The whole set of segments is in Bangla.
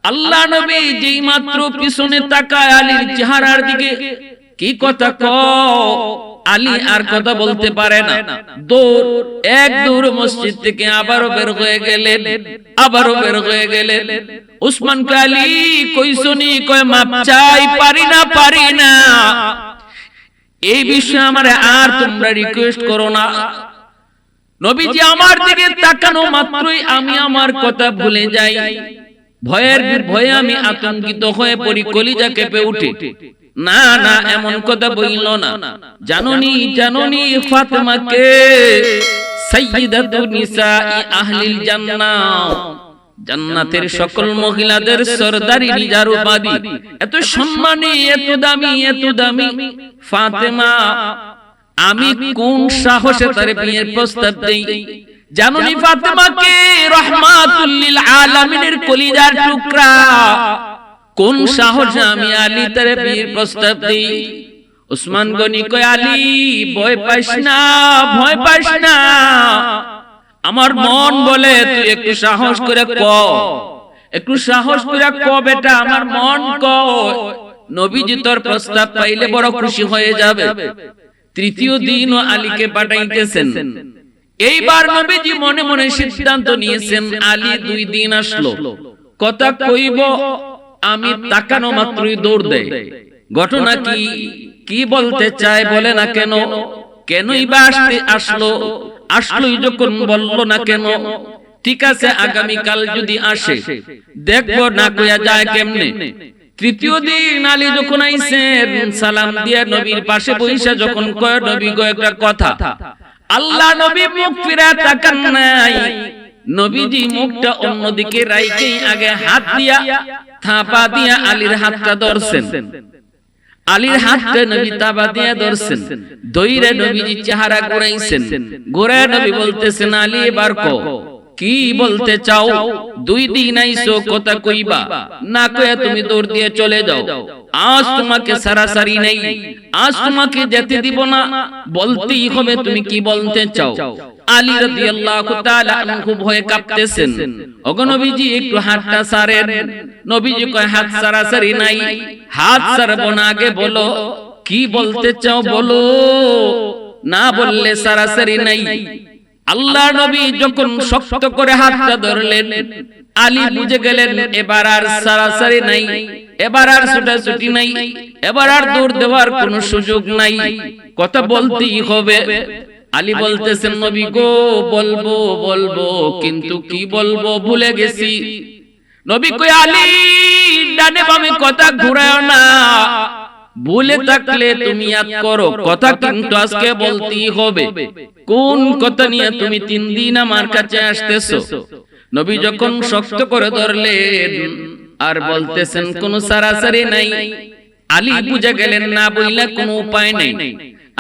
আল্লাহ নবী যেই মাত্র পিছনে তাকায় আলীর চেহারার দিকে, কি কথা কও, আলী আর কথা বলতে পারে না। দৌড় মসজিদ থেকে আবারও বের হয়ে গেলেন। উসমান কে আলী কইছনি, কয় মাপ চাই, পারি না, এই বিষয়ে আমারে আর তোমরা রিকোয়েস্ট করো না। নবীজি আমার দিকে তাকানো মাত্রই আমি আমার কথা ভুলে যাই, ভয়ে আমি আতঙ্কিত হয়ে পড়ি, কলিজা কেঁপে উঠে। না না, এমন কথা বইল না। জাননি ফাতেমাকে সাইয়্যিদাতু নিসাই আহলিল জান্নাহ, জান্নাতের সকল মহিলাদের সরদারি নিজার উপাধি, এত সম্মানী, এত দামি ফাতেমা, আমি কোন সাহসে তার বিয়ের প্রস্তাব দেই? জাননি ফাতেমাকে রাহমাতুল লিল আলামিনের কলিজার টুকরা, কোন সাহসে আমি আলী তার বিয়ের প্রস্তাব দেই? উসমান গনি কয়, আলী ভয় পাইস না, আমার মন বলে তুই একটু সাহস করে ক বেটা, আমার মন কয় নবীজি তোর প্রস্তাব পাইলে বড় খুশি হয়ে যাবে। তৃতীয় দিনও আলীকে পাঠাইতেছেন। এইবার নবীজি মনে মনে সিদ্ধান্ত নিয়েছেন, আলী 2 দিন আসলো, কথা কইব, আমি তাকানো মাত্রই দৌড় দেয়। ঘটনা কি বলতে চায় বলে না কেন, কেনই বা আসলোই যখন বললো না কেন, ঠিক আছে আগামীকাল যদি আসে দেখবো না কইয়া যায় কেমনে। তৃতীয় দিন আলী যখন আইছেন, সালাম দিয়ে নবীর পাশে বইসা যখন কয়, নবী গো একটা কথা, আল্লাহ নবী মুখ ফিরা তাকান নাই, নবীজি মুখটা অন্যদিকে রাইখেই আগে হাত দিয়া থাপা দিয়া আলীর হাতটা ধরছেন। আলীর হাতটা নবী থাপা দিয়া ধরছেন, দইরা নবীজি চেহারা ঘুরাইছেন। ঘুরায় নবী বলতেছেন, আলী এবার কও কি বলতে চাও? 2 দিন আইছো, কথা কইবা না, কইয়া তুমি দৌড় দিয়ে চলে যাও। আজ তোমাকে সারাসারি নেই, আজ তোমাকে যেতে দিব না, বলতেই হবে তুমি কি বলতে চাও। আলী রাদিয়াল্লাহু তাআলা আনহু ভয়ে কাঁপতেছেন। ওগো নবীজি একটু হাতটা ছাড়েন। নবীজি কয়, হাত সারাসারি নাই, হাত ছাড়বো না, আগে বলো কি বলতে চাও, বলো, না বললে সারাসারি নাই। আল্লাহ নবী যখন শক্ত করে হাতটা ধরলেন, আলী বুঝে গেলেন এবার আর সারাসারি নাই, এবার আর ছুটাছুটি নাই, এবার আর দৌড় দেওয়ার কোনো সুযোগ নাই, কথা বলতেই হবে। আলী বলতেছেন, নবী গো বলবো, কিন্তু কি বলবো ভুলে গেছি। নবী কই, আলী ডানে বামে কথা ঘুরায়ো না, ভুলে থাকলে তুমি ইয়াদ করো, কথা কিন্তু আজকে বলতেই হবে। কোন কথা নিয়ে তুমি 3 দিন আমার কাছে আসতেছো? নবী যখন শক্ত করে ধরলেন আর বলতেছেন কোন সারাসারি নাই, আলী বুঝে গেলেন না বইলা কোনো উপায় নাই।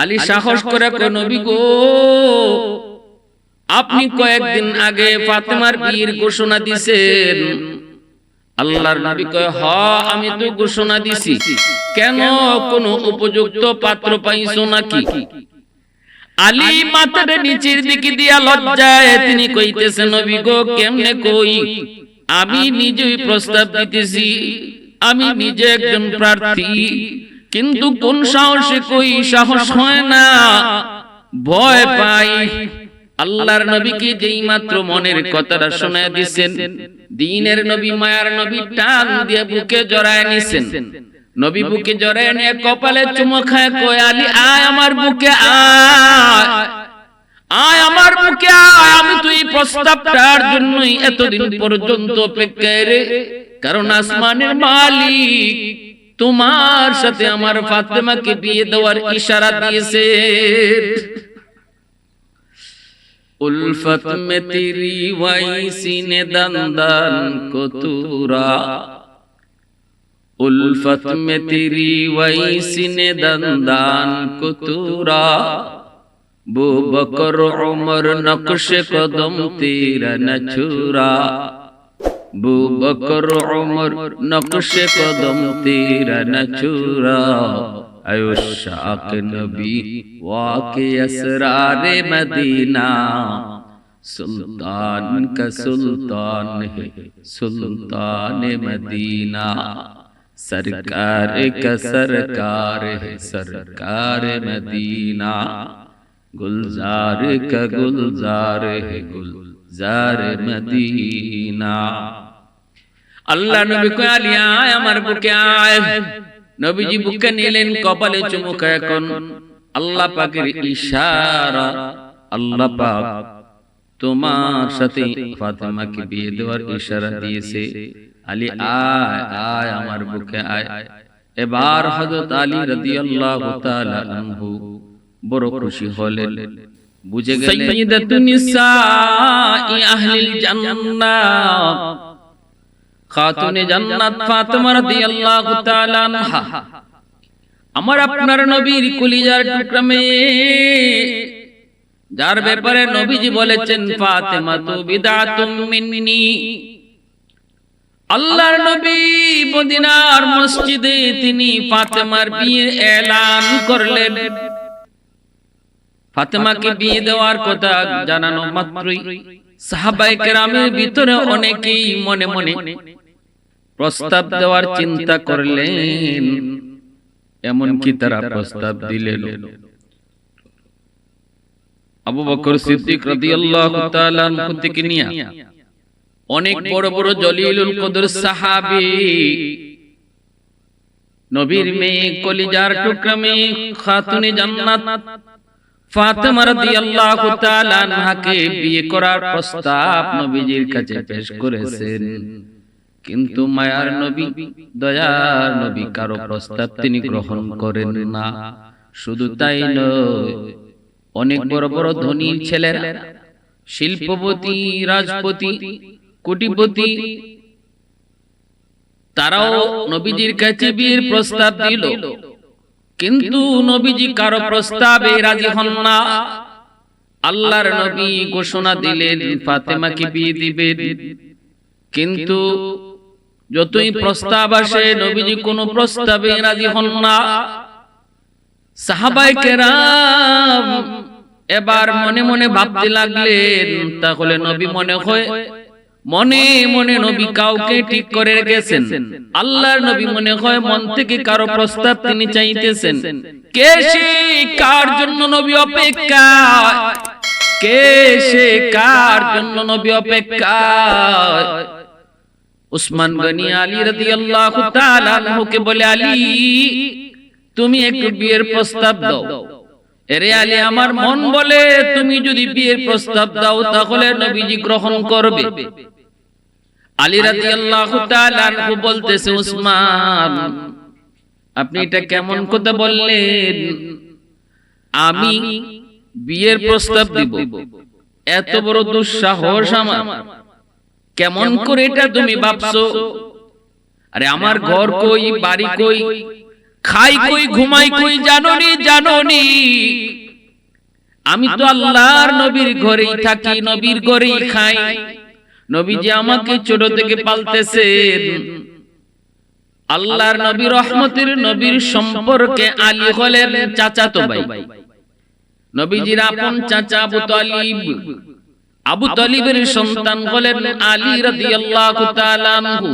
আলী সাহস করে কয়, নবী গো আপনি কয়েকদিন আগে ফাতেমার বিয়ের ঘোষণা দিয়েছেন। আল্লাহর নবী কয়, হ্যাঁ আমি তো ঘোষণা দিছি, কেন কোনো উপযুক্ত পাত্র পাইছো নাকি? আলী মাথার নিচের দিকে দিয়া লজ্জায় তিনি কইতেছেন, নবী গো কেমনে কই, আমি নিজেই প্রস্তাব দিতেছি, আমি নিজে একজন প্রার্থী, কিন্তু কোন সাহসে কই, সাহস হয় না, ভয় পাই। আল্লাহর নবীকে যেই মাত্র মনের কথাটা শোনায় দিয়েছেন, দ্বীনের নবী, মায়ার নবী টান দিয়ে বুকে জড়ায় নিছেন। নবী বুকে জড়ায় নিয়ে কপালে চুমো খায়, কয়, আলী আয় আমার বুকে, আয় আমার বুকে আয়, আমি তো এই প্রস্তাবটার জন্যই এতদিন পর্যন্ত অপেক্ষায় রে, কারণ আসমানের মালিক তোমার সাথে আমার ফাতেমাকে বিয়ে দেওয়ার ইশারা দিয়েছে। उल्फत में तेरी वैसी ने दंदन को तूरा, उल्फत में तेरी वैसी ने दंदन को तूरा, बू बकर उमर नक्श कदम तेरा न छुरा, बू बकर उमर नक्श कदम तेरा न छुरा, आयुष्शाक नबी वाक़े असरारे मदीना, सुल्तान का सुल्तान है सुल्तान मदीना, सरकार का सरकार है सरकार मदीना, गुलजार का गुलजार है गुलजार मदीना। আল্লাহ নবী কয় আলী আয় আমার বুকে আয়। নবীজি বুকে নিলেন, কপালে চুমু খায়। এখন আল্লাহ পাকের ইশারা, আল্লাহ পাক তোমার সাথে ফাতেমাকে বিয়ে দেওয়ার ইশারা দিয়েছে। আলী আয় আয় আমার বুকে আয়। এবার হযরত আলী রাদিয়াল্লাহু তাআলা আনহু বড় খুশি হলেন, বুঝে গেলেন সাইয়্যিদাতুন নিসাই আহলিল জান্নাহ, খাতুনে জান্নাত ফাতেমা রাদিয়াল্লাহু তাআলা আনহা আমার আপনার নবীর কলিজার টুকরা মেয়ে, যার ব্যাপারে নবীজি বলেছেন ফাতেমা তু বিদআতুম মিন্নি। আল্লাহর নবী মদিনার মসজিদে তিনি ফাতেমার বিয়ে এলান করলেন। ফাতেমাকে বিয়ে দেওয়ার কথা জানানো মাত্রই সাহাবায়ে কেরামের ভিতরে অনেকেই মনে মনে প্রস্তাব দেওয়ার চিন্তা করলেন। এমনকি তারা প্রস্তাব দিলেন আবু বকর সিদ্দিক রাদিয়াল্লাহু তাআলা আনহু থেকে নিয়ে অনেক বড় বড় জলিলুল কদর সাহাবী, নবীর মেয়ে কলিজার টুকরা মেয়ে খাতুনে জান্নাত ফাতেমা রাদিয়াল্লাহু তাআলা আনহাকে বিয়ে করার প্রস্তাব নবীজির কাছে পেশ করেছেন। কিন্তু মায়ার নবী, দয়ার নবী কারো প্রস্তাব তিনি গ্রহণ করেন না। শুধু তাই নয়, অনেক বড় বড় ধনী ছেলেরা, শিল্পপতি, রাজপতি, কোটিপতি, তারাও নবীজির কাছে বিয়ের প্রস্তাব দিল। কিন্তু নবীজি কারো প্রস্তাবে রাজি হন না। আল্লাহর নবী ঘোষণা দিলেন ফাতেমাকে বিয়ে দিবেন, কিন্তু যতই প্রস্তাব আসে নবীজি কোনো প্রস্তাবে রাজি হন না। সাহাবায়ে কেরাম এবার মনে মনে ভাবতে লাগলেন, তাহলে নবী মনে হয় মনে মনে নবী কাউকে ঠিক করে রেখেছেন। আল্লাহর নবী মনে হয় মন থেকে কারো প্রস্তাব তিনি চাইতেছেন। কে সে কার জন্য নবী অপেক্ষা, কে সে কার জন্য নবী অপেক্ষা। উসমান গনি আলী রাদিয়াল্লাহু তাআলা আনহুকে বলে, আলী তুমি একটু বিয়ের প্রস্তাব দাও। এরে আলী, আমার মন বলে তুমি যদি বিয়ের প্রস্তাব দাও তাহলে নবীজি গ্রহণ করবে। আলী রাদিয়াল্লাহু তাআলা আনহু বলতেছে, উসমান আপনি এটা কেমন কথা বললেন? আমি বিয়ের প্রস্তাব দিব, এত বড় দুঃসাহস আমার? কেমন করে এটা তুমি ভাবছো? আরে আমার ঘর কই, বাড়ি কই, খাই কই, ঘুমাই কই জানোনি? জানোনি আমি তো আল্লাহর নবীর ঘরেই থাকি, নবীর ঘরেই খাই। নবীজি আমাকে ছোট থেকে পালতেছেন। আল্লাহর নবী রহমতের নবীর সম্পর্কে আলী হলেন চাচাতো ভাই। নবীজির আপন চাচা আবু তালিব, আবু তালিবের সন্তান হলেন আলী রাদিয়াল্লাহু তাআলা আনহু।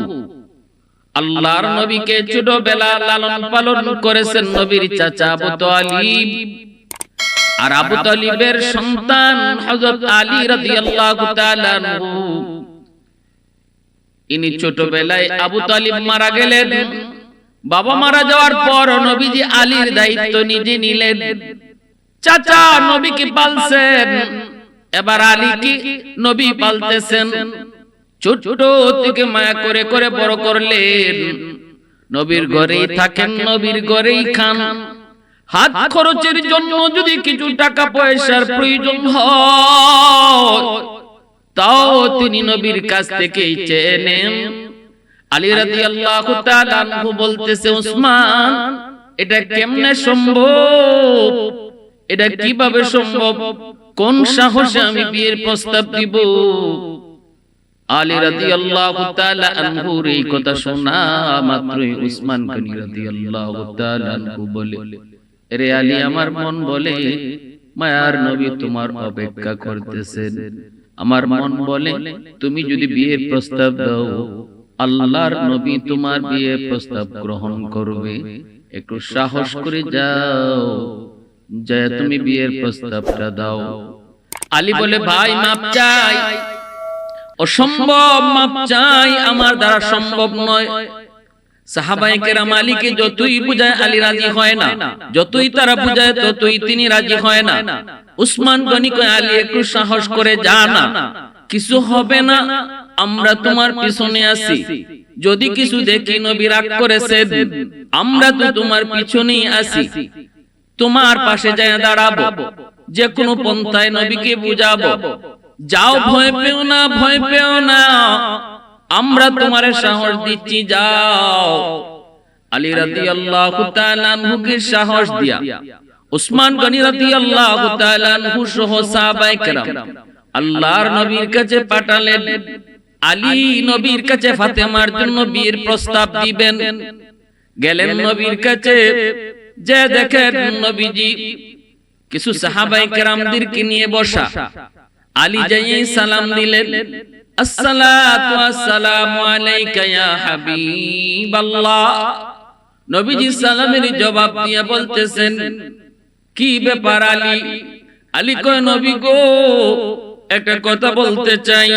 আল্লাহর নবীকে ছোটবেলা লালন পালন করেছেন নবীর চাচা আবু তালিব। আর আবু তালিবের সন্তান হযরত আলী রাদিয়াল্লাহু তাআলা আনহু। ইনি ছোটবেলায় আবু তালিব মারা গেলেন। বাবা মারা যাওয়ার পর নবীজি আলীর দায়িত্ব নিজে নিলেন। চাচা নবীকে পালছেন, এবার আলীকে নবী পালতেছেন। ছোট থেকে মায়া করে করে বড় করলেন। নবীর ঘরেই থাকেন, নবীর ঘরেই খান। হাত খরচের জন্য যদি কিছু টাকা পয়সার প্রয়োজন হয় তাও তিনি নবীর কাছ থেকেই চেয়ে নেন। আলী রাদিয়াল্লাহু তাআলা আনহু বলতেছে, উসমান এটা কেমনে সম্ভব? এটা কিভাবে সম্ভব? কোন সাহসে আমি বিয়ের প্রস্তাব দিব? আলী রাদিয়াল্লাহু তাআলা আনহুর এই কথা শোনা মাত্রই উসমান গনি রাদিয়াল্লাহু তাআলা আনহু বলে, রে আলী আমার মন বলে মায়ার নবী তোমার অপেক্ষা করতেছেন। আমার মন বলে তুমি যদি বিয়ের প্রস্তাব দাও আল্লাহর নবী তোমার বিয়ের প্রস্তাব গ্রহণ করবে। একটু সাহস করে যাও, যা তুমি বিয়ের প্রস্তাবটা দাও। আলী বলে ভাই মাপ চাই, অসম্ভব মাপ চাই, আমার দ্বারা সম্ভব নয়। সাহাবায়ে কেরাম আলীকে যতই বুঝায় আলী রাজি হয় না, যতই তারা বুঝায় ততই তিনি রাজি হয় না। উসমান গনি কয় আলী একটু সাহস করে যা না, কিছু হবে না, আমরা তোমার পিছনে আছি, যদি কিছু দেখি নবী রাগ করেছেন আমরা তো তোমার পিছনেই আছি, তোমার পাশে যায় দাঁড়াবো, যে কোনো পন্থায় নবীকে বুঝাবো, যাও, ভয় পেও না, ভয় পেও না, আমরা তোমার সাহস দিচ্ছি, যাও। আলী রাদিয়াল্লাহু তাআলা আনহুকে সাহস দিয়া উসমান গনি রাদিয়াল্লাহু তাআলা আনহু সহ সাহাবায়ে কেরাম আল্লাহর নবীর কাছে পাঠালেন। আলী নবীর কাছে ফাতেমার জন্য বিয়ের প্রস্তাব দিবেন। গেলেন নবীর কাছে, যে দেখেন নবীজি কিছু সাহাবায়ে কেরামদেরকে নিয়ে বসা। আলী যাই সালাম দিলেন, আসসালাতু আসসালামু আলাইকা ইয়া হাবিবাল্লাহ। নবীজি সালামের জবাব দিয়ে বলতেছেন, কি ব্যাপার আলী? আলী কয় নবী গো, একটা কথা বলতে চাই।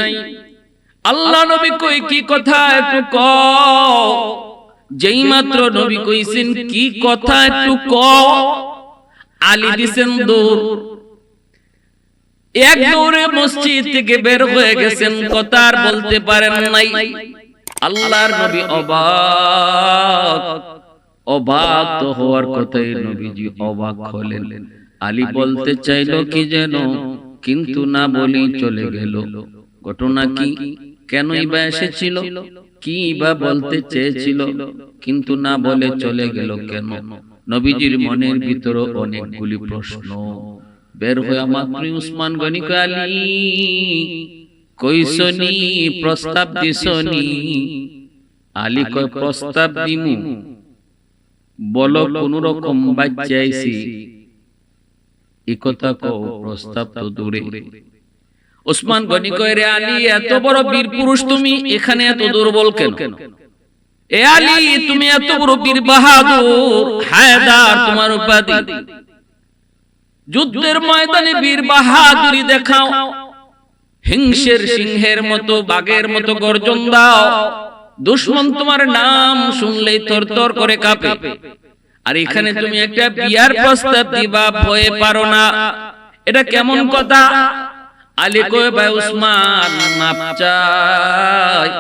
আল্লাহ নবী কই কি কথা, একটু কও। যেই মাত্র নবী কইছেন কি কথা একটু কও, আলী দিছেন দৌড়, এক দৌড়ে মসজিদ থেকে বের হয়ে গেছেন, কথা আর বলতে পারেন নাই। আল্লাহর নবী অবাক, অবাক তো হওয়ার কথাই, নবীজি অবাক হলেন। আলী বলতে চাইলো কি যেন, কিন্তু না বলেই চলে গেল। ঘটনা কি, কেনই বা এসেছিল, কি বা বলতে চেয়েছিল, কিন্তু না বলে চলে গেল কেন? নবীজির মনের ভিতরে অনেকগুলি প্রশ্ন। বের হয়ে মাত্র উসমান গনি কয় আলী কইছনি, প্রস্তাব দিছনি? আলী কয় প্রস্তাব দিমু, বলো কোন রকম বাচ্চাইছি, এই কথা কও, প্রস্তাব তো দূরে। উসমান গনি কয় রে আলী, এত বড় বীর পুরুষ তুমি, এখানে এত দুর্বল কেন? এ আলী তুমি এত বড় বীর বাহাদুর, হায়দার তোমার উপাধি, যুদ্ধের ময়দানে বীর বাহাদুরি দেখাও, হিংসের সিংহের মতো, বাঘের মতো গর্জন দাও, দুশমন তোমার নাম শুনলেই থরথর করে কাঁপে। আর এখানে তুমি একটা বিয়ার প্রস্তাব দিবা, ভয়ে পারো না, এটা কেমন কথা? আলী কয় ভাই উসমান মাপ চাই,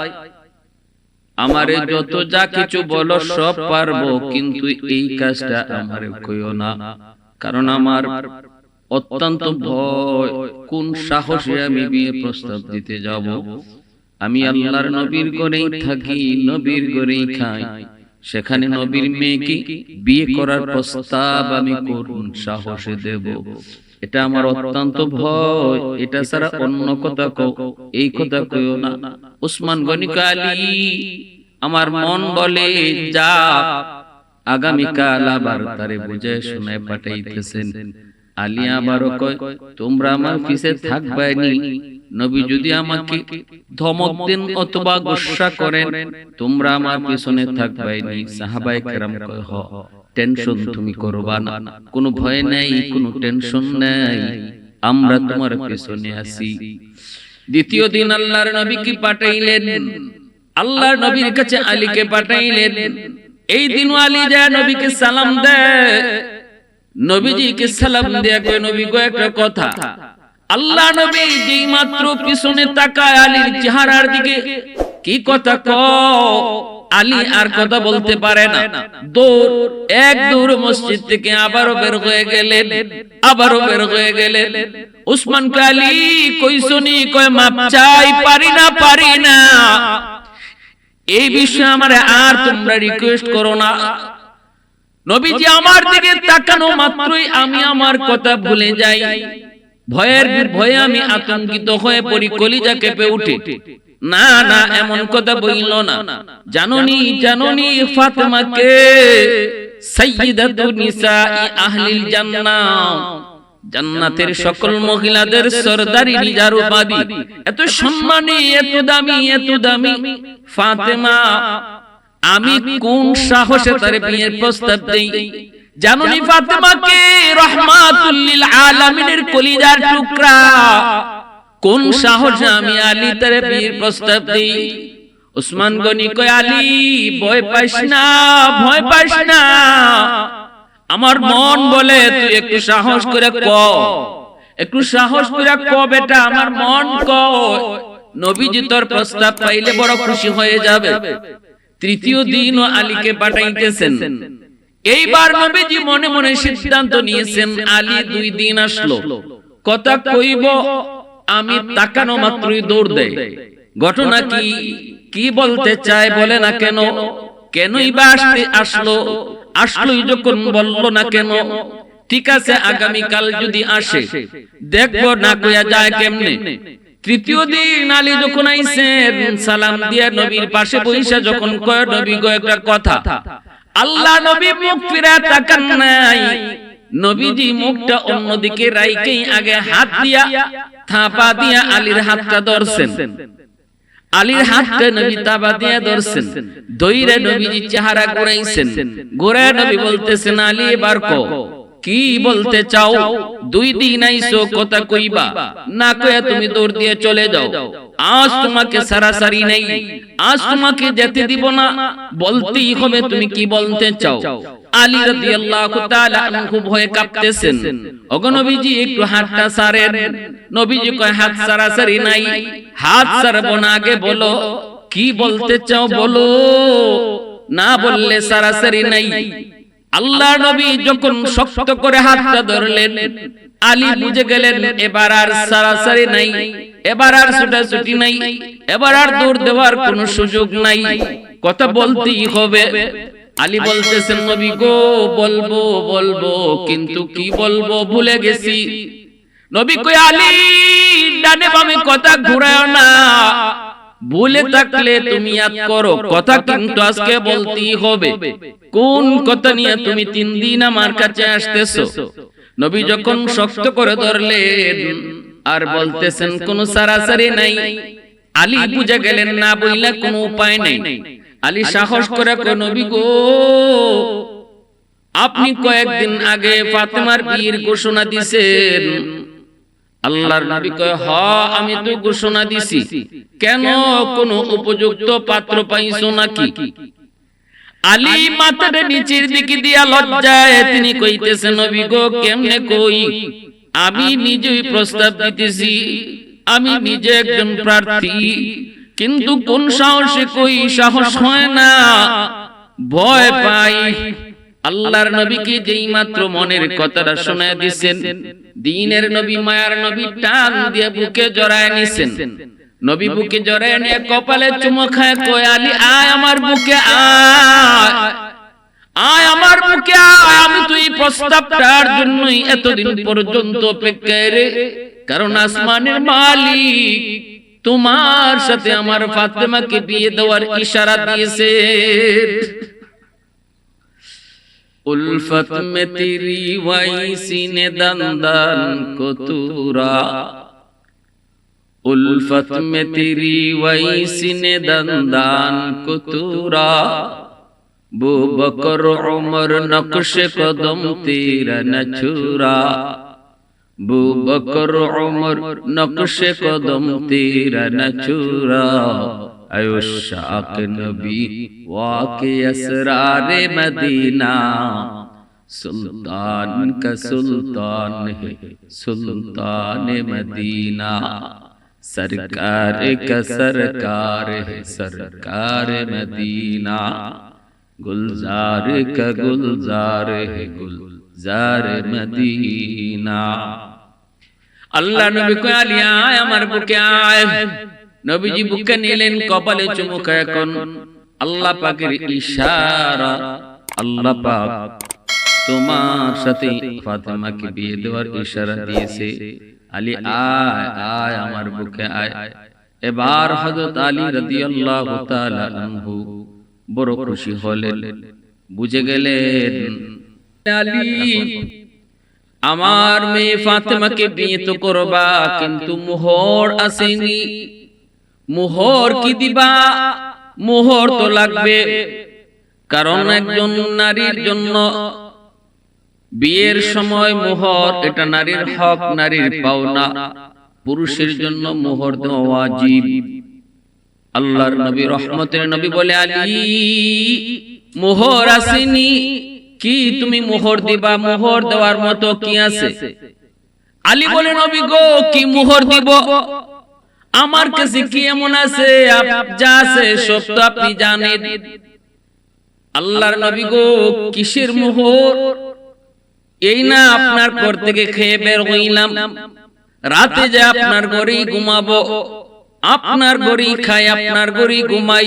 আমারে যত যা কিছু বলো সব পারবো, কিন্তু এই কাজটা আমারে কইও না, কারণ আমার অত্যন্ত ভয়, কোন সাহসে আমি বিয়ে প্রস্তাব দিতে যাব? আমি আল্লাহর নবীর ঘরেই থাকি, নবীর ঘরেই খাই, সেখানে নবীর মেয়েকে বিয়ে করার প্রস্তাব আমি কোন সাহসে দেব? এটা আমার অত্যন্ত ভয়, এটা ছাড়া অন্য কথা কও, এই কথা কইও না। উসমান গনি কয় আলী আমার মন বলে যা, আগামীকাল আবার তারে বুঝায় শোনায় পাঠাইতেছেন। আলী আবারও কয় তোমরা আমার পিছে থাকবানি, নবী যদি আমাকে ধমক দেন অথবা গোসা করেন তোমরা আমার পিছনে থাকবানি। সাহাবায়ে কেরাম কয় হ, টেনশন তুমি করবা না, কোনো ভয় নাই, কোনো টেনশন নাই, আমরা তোমার পিছনে আছি। দ্বিতীয় দিন আল্লাহর নবীকে পাঠাইলেন, আল্লাহর নবীর কাছে আলীকে পাঠাইলেন। এই দিন আলী যায় নবীকে সালাম দেয়, নবীজিকে সালাম দেয়া কয় নবী গো একটা কথা। আল্লাহ নবী যেই মাত্র পিছনে তাকায় আলীর চেহারার দিকে, কি কথা কও? আলী আর কথা বলতে পারে না, দৌড়, এক দৌড় মসজিদ থেকে আবারও বের হয়ে গেলেন, আবারও বের হয়ে গেলেন। উসমান কয় আলী কইছনি? কয় মাপ চাই, পারি না, পারি না, এই বিষয়ে আমারে আর তোমরা রিকোয়েস্ট করো না। নবীজি আমার দিকে তাকানো মাত্রই আমি আমার কথা ভুলে যাই, ভয়ে আমি আতঙ্কিত হয়ে পড়ি, কলিজা কেঁপে উঠে। না না, এমন কথা বইল না, জাননি জাননি ফাতেমাকে সাইয়্যিদাতুন নিসাই আহলিল জান্নাহ, জান্নাতের সকল মহিলাদের সরদারি নিজার উপাধি, এত সম্মানী, এত দামি ফাতেমা, আমি কোন সাহসে তার বিয়ের প্রস্তাব দেই? জানুনি ফাতেমাকে রহমাতুল লিল আলামিনের কলিজার টুকরা, কোন সাহসে আমি আলী তার বিয়ের প্রস্তাব দেই? উসমান গনি কয়, আলী ভয় পাইস না, আমার মন বলে তুই একটু সাহস করে ক বেটা, আমার মন কয় নবীজি তোর প্রস্তাব পাইলে বড় খুশি হয়ে যাবে। তৃতীয় দিনও আলীকে পাঠাইতেছেন। এইবার নবীজি মনে মনে সিদ্ধান্ত নিয়েছেন, আলী 2 দিন আসলো, কথা কইব, আমি তাকানো মাত্রই দৌড় দেয়। ঘটনা কি বলতে চায় বলে না কেন, কেনই বা আসলোই যখন বললো না কেন? ঠিক আছে, আগামীকাল যদি আসে দেখবো না কইয়া যায় কেমনে। তৃতীয় দিন আলী যখন আইছেন, সালাম দিয়া নবীর পাশে বইসা যখন কয়, নবী গো একটা কথা। আল্লাহ নবী মুখ ফিরা তাকান নাই, নবীজি মুখটা অন্যদিকে রাইকেই আগে হাত দিয়া থাপা দিয়া আলীর হাতটা ধরছেন। আলীর হাতটা নবী তাবা দিয়া ধরছেন, দইরা নবীজি চেহারা ঘুরাইছেন, নবী বলতেছেন, আলী এবার কি বলতে চাও? 2 দিন আইছো, কথা কইবা না, কইয়া তুমি দৌড় দিয়ে চলে যাও। আজ তোমাকে সারাসারি নেই, আজ তোমাকে যেতে দিব না, বলতেই হবে তুমি কি বলতে চাও। আলী রাদিয়াল্লাহু তাআলা আনহু ভয়ে কাঁপতেছেন। ওগো নবীজি একটু হাতটা ছাড়েন। নবীজি কয়, হাত সারাসারি নাই, হাত ছাড়বো না, আগে বলো কি বলতে চাও, বলো, না বললে সারাসারি নাই। আল্লাহ নবী যখন শক্ত করে হাতটা ধরলেন, আলী বুঝে গেলেন এবার আর সারাসারি নাই, এবার আর ছুটাছুটি নাই, এবার আর দৌড় দেওয়ার কোনো সুযোগ নাই, কথা বলতেই হবে। আলী বলতেছেন, নবী গো বলবো, কিন্তু কি বলবো ভুলে গেছি। নবী কয়, আলী ডানে বামে কথা ঘুরায়ও না, ভুলে থাকলে তুমি ইয়াদ করো, কথা কিন্তু আজকে বলতেই হবে। কোন কথা নিয়ে তুমি 3 দিন আমার কাছে আসতেছো? নবী যখন শক্ত করে ধরলেন আর বলতেছেন কোনো সারাসারি নাই, আলী বুঝে গেলেন না বইলা কোনো উপায় নাই। আলী সাহস করে কয়, নবী গো, আপনি কয়েকদিন আগে ফাতেমার বিয়ের ঘোষণা দিয়েছেন। আল্লাহর নবী কয়, আমি তো ঘোষণা দিছি, কেন কোন উপযুক্ত পাত্র পাইছো নাকি? আলী মাথাটা নিচের দিকে দিয়া লজ্জায় তিনি কইতেছেন, নবী গো কেমনে কই, আমি নিজেই প্রস্তাব দিতেছি, আমি নিজে একজন প্রার্থী, কিন্তু কোন সাহসে কই, সাহস হয় না, ভয় পাই। আল্লাহর নবীকে যেই মাত্র মনের কথাটা শোনায় দিয়েছেন, দ্বীনের নবী, মায়ার নবী টান দিয়ে বুকে জড়ায় নিছেন। নবী বুকে জড়ায় নিয়ে কপালে চুমো খায়, কয়, আলী আয় আমার বুকে, আয় আমার বুকে আয়, আমি তো এই প্রস্তাবটার জন্যই এতদিন পর্যন্ত অপেক্ষায় রে, কারণ আসমানের মালিক তোমার সাথে আমার ফাতেমাকে বিয়ে দেওয়ার ইশারা দিয়েছে। उल्फत में तेरी वाई सीने दंदन को तूरा, उल्फत में तेरी वाई सीने दंदन को तूरा, बू बकर उमर नक्श कदम तेरा न छुरा, बू बकर उमर नक्श कदम तेरा न छुरा, अयुशाक नबी वाके असरारे मदीना, सुल्तान का सुल्तान है सुल्तान मदीना, सरकार का सरकार है सरकार मदीना, गुलजार का गुलजार है गुलजार मदीना। अल्लाह नबी को आलिया আমার বুকে আয়। নবীজি বুকে নিলেন, কপালে চুমু খায়, এখন আল্লাহ পাকের ইশারা, আল্লাহ পাক তোমার সাথে ফাতেমাকে বিয়ে দেওয়ার ইশারা দিয়েছে। আলী আয় আয় আমার বুকে আয়। এবার হযরত আলী রাদিয়াল্লাহু তাআলা আনহু বড় খুশি হলেন, বুঝে গেলেন আলী আমার মেয়ে ফাতেমাকে বিয়ে তো করবা, কিন্তু মোহর আসেনি। মোহর কি দিবা? মোহর তো লাগবে, কারণ একজন নারীর জন্য বিয়ের সময় মোহর এটা নারীর হক, নারীর পাওনা। পুরুষের জন্য মোহর দেওয়া ওয়াজিব। আল্লাহর নবী রহমতের নবী বলে, আলী মোহর আসেনি, কি তুমি মোহর দিবা? মোহর দেওয়ার মতো কি আছে? আলী বলে, নবী গো, কি মোহর দিব? আমার কাছে কি এমন আছে? যা আছে সব তো আপনি জানেন। আল্লাহর নবী গো, কিসের মোহর? এই না আপনার ঘর থেকে খেয়ে বের হইলাম, রাতে যে আপনার ঘরেই ঘুমাবো, আপনার ঘরেই খাই, আপনার ঘরেই ঘুমাই,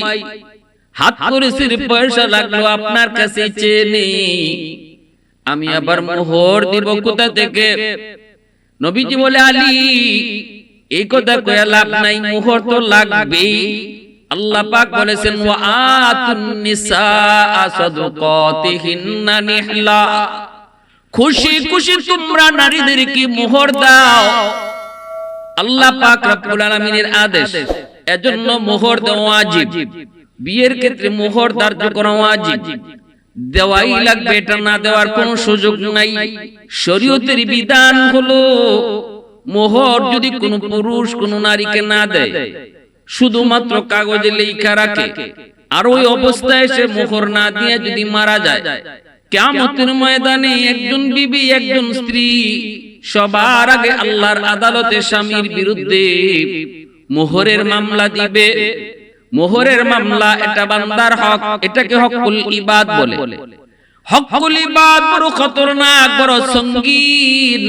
হাত খরচের পয়সা লাগলো আপনার কাছে চেয়ে নেই, আমি আবার মোহর দিব কোথা থেকে? নবীজি বলে, আলী এই কথা কইয়া লাভ নাই, মোহর তো লাগবেই। আল্লাহ পাক বলেছেন, ওয়া আতুন নিসা সাদকাতিহিন্না নিহলা, খুশি খুশি তোমরা নারীদেরকে মোহর দাও। আল্লাহ পাক রব্বুল আলামিনের আদেশ, এজন্য মোহর দেওয়া ওয়াজিব। বিয়ের ক্ষেত্রে মোহর ধার্য করা ওয়াজিব, দেওয়াই লাগবে, এটা না দেওয়ার কোনো সুযোগ নাই। শরীয়তের বিধান হলো, মোহর যদি কোনো পুরুষ কোনো নারীকে না দেয়, শুধুমাত্র কাগজে লেখা রাখে, আর ওই অবস্থায় সে মোহর না দিয়ে যদি মারা যায়, কিয়ামতের ময়দানে একজন বিবি একজন স্ত্রী সবার আগে আল্লাহর আদালতে স্বামীর বিরুদ্ধে মোহরের মামলা দিবে। মোহরের মামলা এটা বান্দার হক, এটাকে হকুল ইবাদ বলে। হকুল ইবাদ বড় খতরনাক, বড় সঙ্গীন।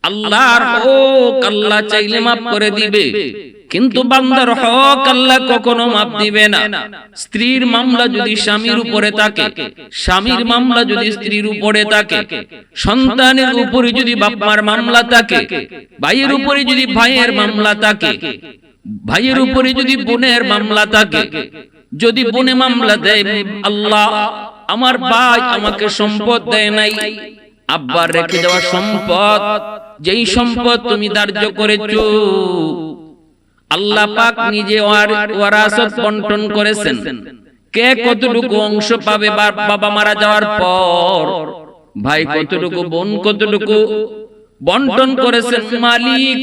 আল্লাহর হক আল্লাহ চাইলে মাফ করে দিবে, কিন্তু বান্দার হক আল্লাহ কখনো মাফ দিবে না। স্ত্রীর মামলা যদি স্বামীর উপরে থাকে, স্বামীর মামলা যদি স্ত্রীর উপরে থাকে, সন্তানের উপরে যদি বাপ-মার মামলা থাকে, ভাইয়ের উপরে যদি ভাইয়ের মামলা থাকে, ভাইয়ের উপরে যদি বোনের মামলা থাকে, যদি বোনে মামলা দেয়, আল্লাহ আমার ভাই আমাকে সম্পদ দেয় নাই, আব্বার রেখে দেওয়া সম্পদ, যেই সম্পদ তুমি ধার্য করেছো, আল্লাহ পাক নিজে ওয়ারাসত বন্টন করেছেন। কে কতটুকু অংশ পাবে বাবা মারা যাওয়ার পর, ভাই কতটুকু, বোন কতটুকু, বন্টন করেছেন মালিক।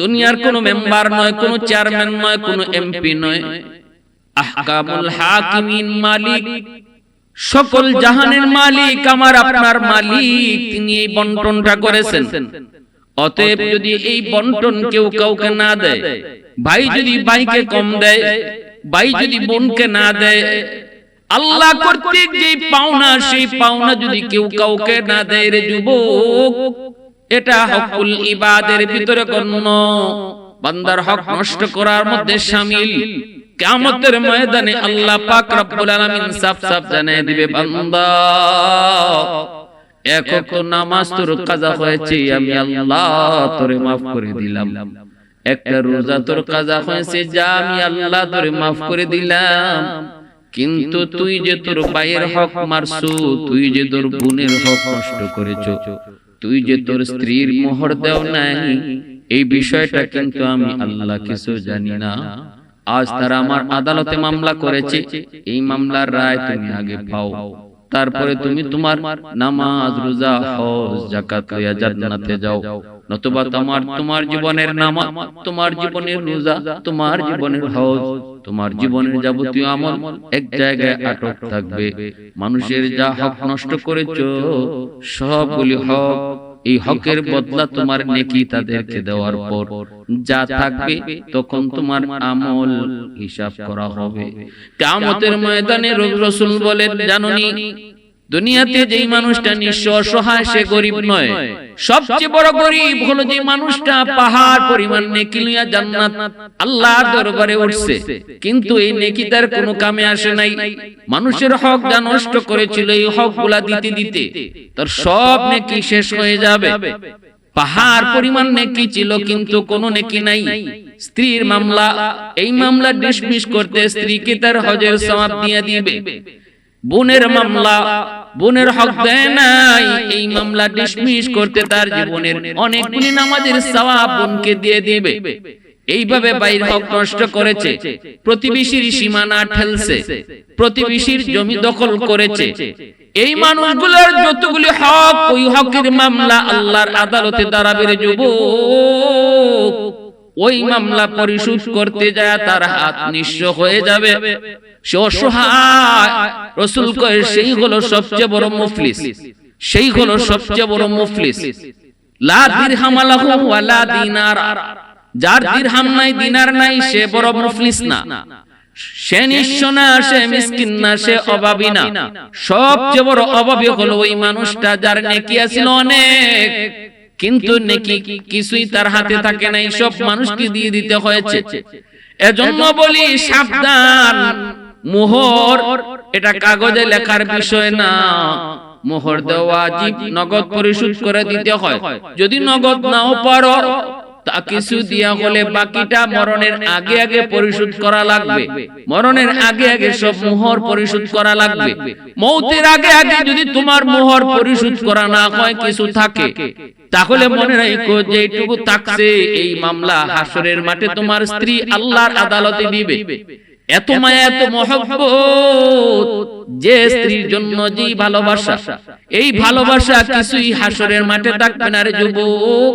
দুনিয়ার কোন মেম্বার নয়, কোন চেয়ারম্যান নয়, কোন এমপি নয়, আহকামুল হাকিমিন মালিক, সকল জাহানের মালিক আমার আপনার মালিক, তিনি এই বন্টনটা করেছেন। অতএব যদি এই বন্টন কেউ কাউকে না দেয়, ভাই যদি ভাইকে কম দেয়, ভাই যদি বোনকে না দেয়, আল্লাহ কর্তৃক যে পাওনা, সেই পাওনা যদি কেউ কাউকে না দেয় রে যুবক, এটা হকুল ইবাদের ভিতরে গণ্য, বান্দার হক নষ্ট করার মধ্যে শামিল। কিয়ামতের ময়দানে আল্লাহ পাক রব্বুল আলামিন সাফ সাফ জানিয়ে দিবে, বান্দা এক ওয়াক্ত নামাজ তোর কাজা হয়েছে, আমি আল্লাহ তোরে maaf করে দিলাম। একটা রোজা তোর কাজা হয়েছে, যা আমি আল্লাহ তোরে maaf করে দিলাম। কিন্তু তুই যে তোর ভাইয়ের হক মারছু, তুই যে তোর বোনের হক নষ্ট করেছো, তুই যে তোর স্ত্রীর মোহর দেও নাই, এই বিষয়টা কিন্তু আমি আল্লাহ কিছু জানি না। আজ তারা আমার আদালতে মামলা করেছে, এই মামলার রায় তুমি আগে পাও, তারপরে তুমি তোমার নামাজ রোজা হজ যাকাত লইয়া জান্নাতে যাও। নতুবা তোমার জীবনের নামাজ, তোমার জীবনের রোজা, তোমার জীবনের হজ, তোমার জীবনের যাবতীয় আমল এক জায়গায় আটক থাকবে। মানুষের যা হক নষ্ট করেছো সবগুলি হক, এই হকের বদলা তোমার নেকি তাদেরকে দেওয়ার পর যা থাকবে তখন তোমার আমল হিসাব করা হবে। কিয়ামতের ময়দানে রাসূল বলেন, জানোনি দুনিয়াতে যেই মানুষটা নিঃস্ব অসহায় সে গরিব নয়, সবচেয়ে বড় গরিব হলো যে মানুষটা পাহাড় পরিমাণ নেকি নিয়ে জান্নাত আল্লাহর দরবারে উঠছে, কিন্তু এই নেকি তার কোনো কামে আসে নাই। মানুষের হক যা নষ্ট করেছিল, এই হকগুলা দিতে দিতে তার সব নেকি শেষ হয়ে যাবে। পাহাড় পরিমাণ নেকি ছিল, কিন্তু কোনো নেকি নাই। স্ত্রীর মামলা, এই মামলা ডিসমিস করতে স্ত্রীকে তার হজের সওয়াব দিয়ে দিবে। বোনের মামলা, বোনের হক দেয় নাই, এই মামলা ডিসমিস করতে তার জীবনের অনেকগুলি নামাজের সওয়াব বোনকে দিয়ে দিবে। এইভাবে ভাইয়ের হক নষ্ট করেছে, প্রতিবেশীর সীমানা ঠেলছে, প্রতিবেশীর জমি দখল করেছে। এই মানুষগুলোর যতগুলি হক, ওই হকের মামলা আল্লাহর আদালতে দাঁড়াবে রে যুবক। ওই মামলা পরিশোধ করতে যায় তার হাত নিঃস্ব হয়ে যাবে, সে অসহায়। রাসূল কয় সেই হলো সবচেয়ে বড় মুফলিস, সেই হলো সবচেয়ে বড় মুফলিস। লা দিরহাম লাহু ওয়ালা দিনার, যার দিরহাম নাই দিনার নাই সে বড় মুফলিস না, সে নিঃস্ব না, সে মিসকিন না, সে অভাবী না। সবচেয়ে বড় অভাবী হলো ওই মানুষটা যার নেকি আছিল অনেক, কিন্তু নেকি কিছুই তার হাতে থাকে নাই, সব মানুষকে দিয়ে দিতে হয়েছে। এজন্য বলি সাবধান, মোহর এটা কাগজে লেখার বিষয় না, মোহর দেওয়া ওয়াজিব, নগদ পরিশোধ করে দিতে হয়। যদি নগদ নাও পারো তা কিছু দিয়া হলে বাকিটা মরণের আগে আগে পরিশোধ করা লাগবে, মরণের আগে আগে সব মোহর পরিশোধ করা লাগবে। মৌতের আগে আগে যদি তোমার মোহর পরিশোধ করা না হয়, কিছু থাকে, তাহলে মনে রাখো যে এইটুকু থাকছে, এই মামলা হাসরের মাঠে তোমার স্ত্রী আল্লাহর আদালতে দিবে। এত মায়া, এত মহব্বত, যে স্ত্রীর জন্য যেই ভালোবাসা, এই ভালোবাসা কিছুই হাসরের মাঠে থাকবে না রে যুবক।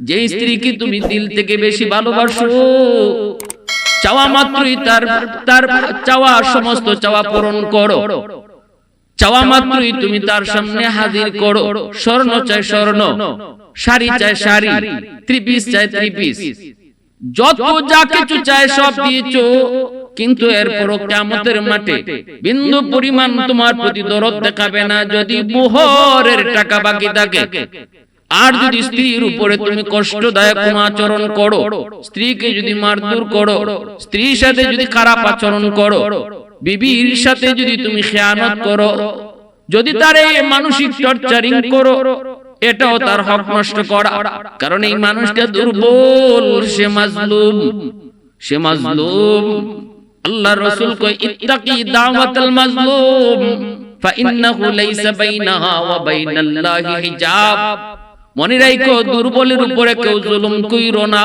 যে স্ত্রীকে তুমি দিল থেকে বেশি ভালোবাসো, চাওয়া মাত্রই তার চাওয়া সমস্ত চাওয়া পূরণ করো, চাওয়া মাত্রই তুমি তার সামনে হাজির করো। স্বর্ণ চাই স্বর্ণ, শাড়ি চাই শাড়ি, ত্রিপিস চাই ত্রিপিস, যত যা কিছু চাই সব দিয়েছো, কিন্তু এরপরও কিয়ামতের মাঠে বিন্দু পরিমাণ তোমার প্রতি দরদ দেখাবে না যদি মোহরের টাকা বাকি থাকে। আর যদি স্ত্রীর উপরে তুমি কষ্টদায়ক কোনো আচরণ করো, স্ত্রীকে যদি মারধর করো, স্ত্রীর সাথে যদি খারাপ আচরণ করো, বিবির সাথে যদি তুমি খেয়ানত করো, যদি তার এই মানসিক টর্চারিং করো, এটাও তার হক নষ্ট করা। কারণ এই মানুষটা দুর্বল, সে মাজলুম, সে মাজলুম। আল্লাহ রাসূল কয় ইত্তাকি দাওয়াতাল মাজলুম ফাইন্নাহু লাইসা বাইনাহা ওয়া বাইনাল্লাহি হিজাব। মনে রাখো দুর্বলের উপরে কেউ জুলুম কইরো না।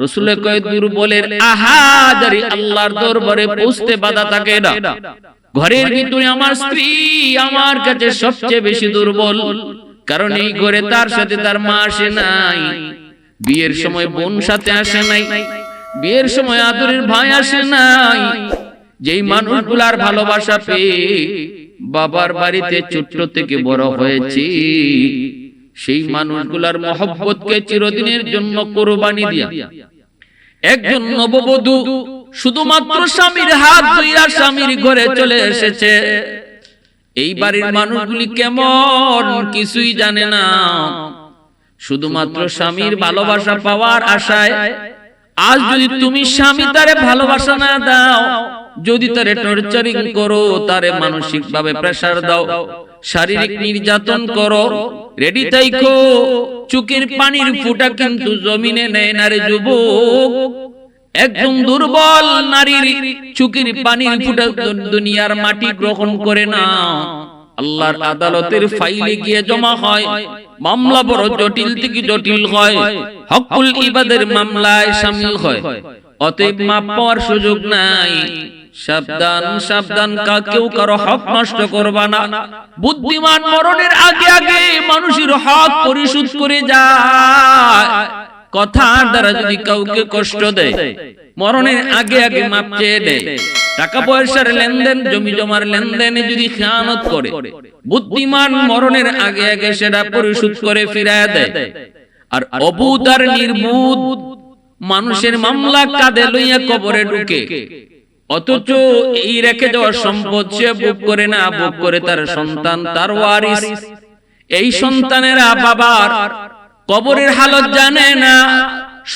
রাসূল কয় দুর্বলের আহাজারি আল্লাহর দরবারে পৌঁছতে বাধা থাকে না। ঘরের ভিতরে আমার স্ত্রী আমার কাছে সবচেয়ে বেশি দুর্বল, কারণ এই ঘরে তার সাথে তার মা আসে নাই, বিয়ের সময় বোন সাথে আসে নাই, বিয়ের সময় আদরের ভাই আসে নাই। যেই মানুষগুলার ভালোবাসা পেয়ে বাবার বাড়িতে ছোট থেকে বড় হয়েছে, সেই মানুষগুলার মহব্বতকে চিরদিনের জন্য কুরবানি দিয়া একজন নববধূ শুধুমাত্র স্বামীর হাত ধইরা স্বামীর ঘরে চলে এসেছে। এই বাড়ির মানুষগুলি কেমন কিছুই জানে না, শুধুমাত্র স্বামীর ভালোবাসা পাওয়ার আশায়। আজ যদি তুমি স্বামী তারে ভালোবাসা না দাও, যদি তারে টর্চারিং করো, তারে মানসিক ভাবে প্রেসার দাও, শারীরিক নির্যাতন করো, রেডি থাইকো, চোখের পানির ফোঁটা কিন্তু জমিনে নেয় না রে যুবক। একজন দুর্বল নারীর চোখের পানির ফোঁটা দুনিয়ার মাটি গ্রহণ করে না, আল্লাহর আদালতের ফাইলে গিয়ে জমা হয়। মামলা বড় জটিল থেকে জটিল হয়, হকুল ইবাদের মামলায় শামিল হয়। অতএব মাপ পাওয়ার সুযোগ নাই। সাবধান সাবধান, কেউ কারো হক নষ্ট করবা না। বুদ্ধিমান মরণের আগে আগে মানুষের হক পরিশোধ করে যায়। কথার দ্বারা যদি কাউকে কষ্ট দেয়, মরণের আগে আগে মাপ চেয়ে দেয়। টাকা পয়সার লেনদেন, জমি জমার লেনদেনে যদি খেয়ানত করে, বুদ্ধিমান মরণের আগে আগে সেটা পরিশোধ করে ফিরায় দেয়। আর অবুধ আর নির্বুধ মানুষের মামলা কাঁধে লইয়া কবরে ঢুকে, অথচ এই রেখে যাওয়ার সম্পদ সে ভোগ করে না, ভোগ করে তার সন্তান, তার ওয়ারিস। এই সন্তানেরা বাবার কবরের হালত জানে না,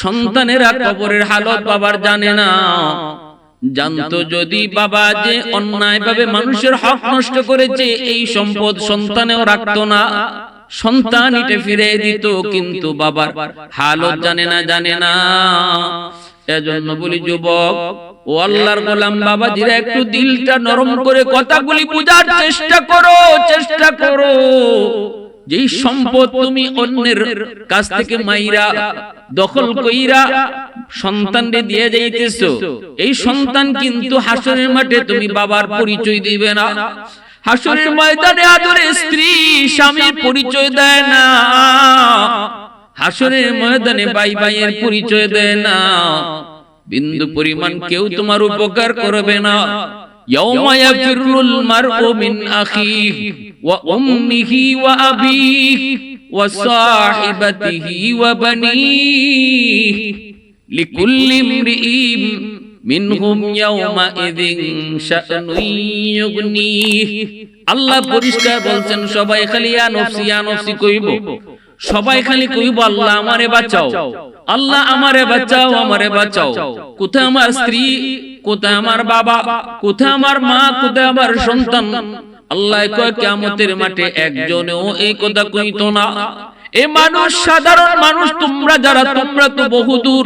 সন্তানেরা কবরের হালত বাবার জানে না। জানতো যদি বাবা যে অন্যায়ভাবে মানুষের হক নষ্ট করেছে, এই সম্পদ সন্তানেও রাখতো না, সন্তান এটা ফিরে দিত। কিন্তু বাবার হালত জানে না, জানে না। এজন্য বলি যুবক ও আল্লাহর গোলাম বাবাজিরা, একটু দিলটা নরম করে কথাগুলি বোঝার চেষ্টা করো। যেই সম্পদ তুমি অন্যের কাছ থেকে মাইরা দখল কইরা সন্তানকে দিয়ে যাইতেছো, এই সন্তান কিন্তু হাসরের মাঠে তুমি বাবার পরিচয় দিবে না। হাসরের ময়দানে আদরে স্ত্রী স্বামীর পরিচয় দেয় না। হাসরের ময়দানে ভাই ভাইয়ের পরিচয় দেয় না। বিন্দু পরিমাণ কেউ তোমার উপকার করবে না। ইয়াউমা ইয়াফিরুল মারউ মিন আখিহি ওয়া উম্মিহি ওয়া আবিহি ওয়া সাহিবাতিহি ওয়া বানিহি লিকুল্লি ইমরিইন মিনহুম ইয়াউমা ইযিন শা'নুন ইউগনিহি। আল্লাহ পরিষ্কার বলছেন, সবাই খালি ইয়া নফসি কইব, সবাই খালি কইব আল্লাহ আমারে বাঁচাও, আল্লাহ আমারে বাঁচাও, আমারে বাঁচাও। কোথায় আমার স্ত্রী, কোথায় আমার বাবা, কোথায় আমার মা, কোথায় আমার সন্তান? আল্লাহ কয় কিয়ামতের মাঠে একজনেও এই কথা কইতো না। এ মানুষ, সাধারণ মানুষ তোমরা যারা, তোমরা তো বহুদূর,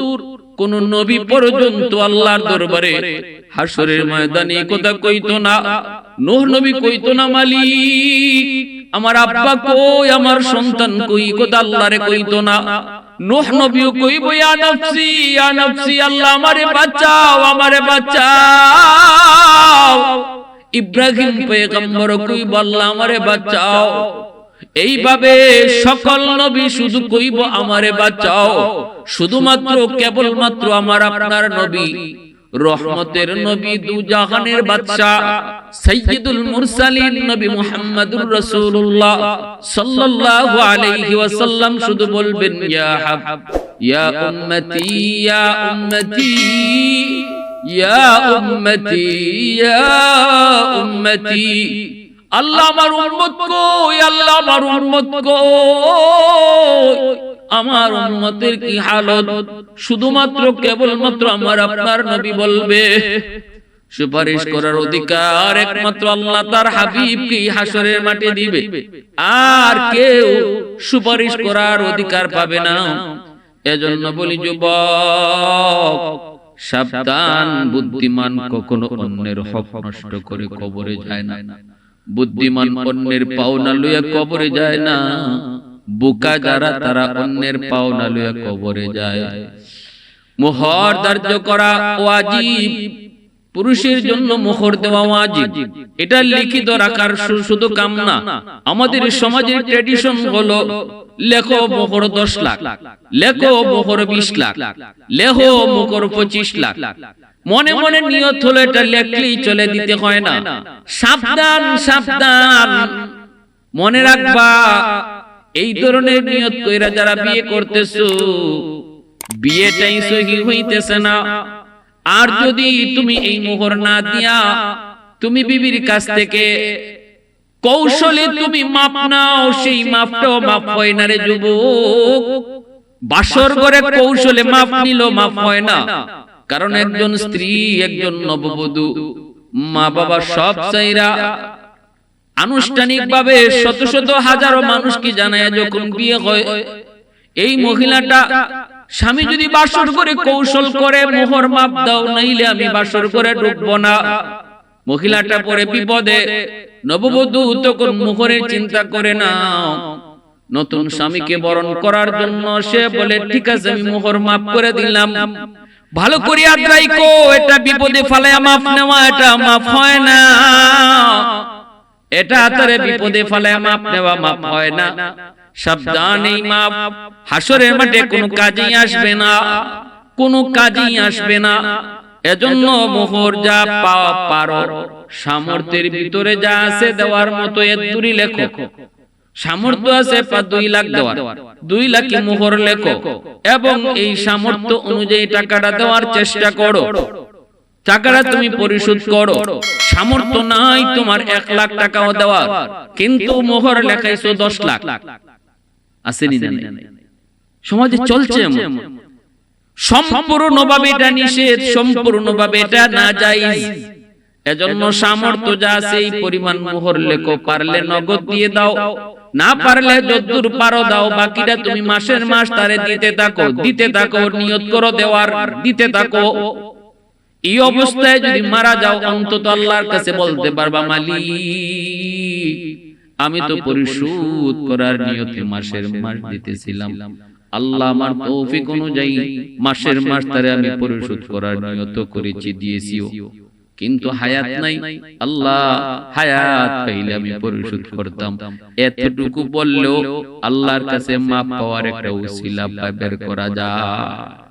কোন নবী পর্যন্ত আল্লাহর দরবারে হাসরের ময়দানে এই কথা কইতো না। নূহ নবী কইতো না মালিক আমার আব্বা কই, আমার সন্তান কই, কথা আল্লাহরে কইতো না। নূহ নবীও কইবো ইয়া নফসি, ইয়া নফসি, আল্লাহ আমারে বাঁচাও, আমারে বাঁচাও। ইব্রাহিম পয়গম্বর কইবো আল্লাহ আমারে বাঁচাও। এইভাবে সকল নবী শুধু কইবো আমারে বাঁচাও। শুধুমাত্র কেবলমাত্র আমার আপনার নবী, রহমতের নবী, দু জাহানের বাদশা, সাইয়্যিদুল মুরসালিন নবী মুহাম্মদুর রাসূলুল্লাহ সাল্লাল্লাহু আলাইহি ওয়াসাল্লাম শুধু বলবেন ইয়া হাব ইয়া উম্মতি, ইয়া উম্মতি, ইয়া উম্মতি, ইয়া উম্মতি। আল্লাহ আমার উম্মত কই, আল্লাহ আমার উম্মত কই, আমার উম্মতের কি হালত? শুধুমাত্র কেবলমাত্র আমার আপনার নবী বলবে। সুপারিশ করার অধিকার একমাত্র আল্লাহ তার হাবিবকে হাসরের মাঠে দিবে, আর কেউ সুপারিশ করার অধিকার পাবে না। এজন্য বলি যুবক সাবধান, বুদ্ধিমান কখনো অন্যের হক নষ্ট করে কবরে যায় না। বুদ্ধিমান অন্যের পাওনা লইয়া কবরে যায় না। বোকা যারা, তারা অন্যের পাওনা লইয়া কবরে যায়। মোহর ধার্য করা ওয়াজিব, পুরুষের জন্য মোহর দেওয়া ওয়াজিব। এটা লিখিত রাখার শুধু কাম না। আমাদের সমাজের ট্র্যাডিশন হলো লেখো মোহর 10 লাখ, লেখো মোহর 20 লাখ, লেখো মোহর 25 লাখ। মনে মনে নিয়ত হলো এটা লেখলেই চলে, দিতে হয় না। সাবধান, সাবধান, মনে রাখবা এই ধরনের নিয়ত কইরা যারা বিয়ে করতেছো, বিয়েটাই সহি হইতেছে না। আর যদি তুমি এই মোহর না দিয়া তুমি বিবির কাছ থেকে কৌশলে তুমি মাপ নাও, সেই মাপটাও মাপ হয় না রে যুবক। বাসর ঘরে কৌশলে মাপ নিল, মাপ হয় না। কারণ একজন স্ত্রী, একজন নববধূ, মা বাবা সব চাইরা আনুষ্ঠানিক ভাবে শত শত হাজারো মানুষকে জানায় যখন বিয়ে হয়, এই মহিলাটা স্বামী যদি বাসর করে কৌশল করে মোহর মাপ দাও, নাইলে আমি বাসর করে ঢুকবো না, মহিলাটা পরে বিপদে। নববধূ তখন মোহরের চিন্তা করে না, নতুন স্বামীকে বরণ করার জন্য সে বলে ঠিক আছে আমি মোহর মাপ করে দিলাম, ভালো করে আদ্রাই কো। এটা বিপদে ফালায়া মাপ নেওয়া, এটা মাপ হয় না। এটা তারে বিপদে ফালায়া মাপ নেওয়া মাপ হয় না। সাবধান, এই মাপ হাসরের মাঠে কোনো কাজেই আসবে না, কোনো কাজেই আসবে না। এজন্য মোহর যা পারো, সামর্থ্যের ভিতরে যা আছে দেওয়ার মতো এদুরি লেখো। সামর্থ্য আছে 2 লাখ দেওয়ার, 2 লাখ মোহর লেখো এবং এই সামর্থ্য অনুযায়ী টাকাটা দেওয়ার চেষ্টা করো। টাকাটা তুমি পরিশোধ করো। সামর্থ্য নাই তোমার 1 লাখ টাকাও দেওয়ার, কিন্তু মোহর লেখাইছো 10 লাখ। আসেনি না? সমাজে চলছে এমন। সম্পূর্ণভাবে এটা নিষেধ, সম্পূর্ণভাবে এটা নাজায়েজ। এজন্য সামর্থ্য যা আছে এই পরিমাণ মোহর লেখো, পারলে নগদ দিয়ে দাও, না পারলে যদ্দূর পারো দাও, বাকিটা তুমি মাসের মাস তারে দিতে থাকো, নিয়ত করো দেওয়ার, দিতে থাকো। এই অবস্থায় যদি মারা যাও অন্তত আল্লাহর কাছে বলতে পারবা, মালিক আমি তো পরিশোধ করার নিয়তে মাসের মাস দিতেছিলাম, আল্লাহ আমার তৌফিক অনুযায়ী মাসের মাস তারে আমি পরিশোধ করার নিয়ত করেছি, দিয়েছিও, কিন্তু হায়াত নাই, আল্লাহ হায়াত পাইলে আমি পরিশোধ করতাম। এতটুকু বললেও আল্লাহর কাছে মাপ পাওয়ার একটা উসিলা বের করা যায়।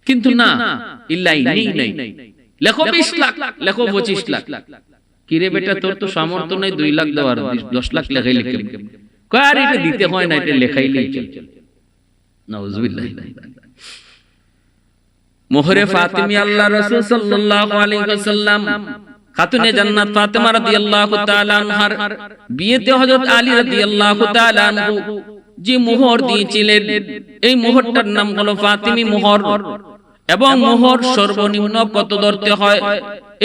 কিন্তু না, ইল্লাই নেই, লেখো 20 লাখ, লেখো 25 লাখ। কিরে বেটা, তোর তো সামর্থ্য নাই 2 লাখ দেওয়ার, 10 লাখ লেখাইলে কেমন? কয় আর এটা দিতে হয় না, এটা লেখাইলেই চলে। নাউজুবিল্লাহ। মোহরে ফাতিমি আল্লাহ রাসূল সাল্লাল্লাহু আলাইহি ওয়াসাল্লাম খাতুনে জান্নাত ফাতেমা রাদিয়াল্লাহু তাআলা আনহার বিয়েতে হযরত আলী রাদিয়াল্লাহু তাআলা আনহু যে মোহর দিয়েছিলেন, এই মোহরটার নাম হলো ফাতিমি মোহর। এবং মোহর সর্বনিম্ন কত ধরতে হয়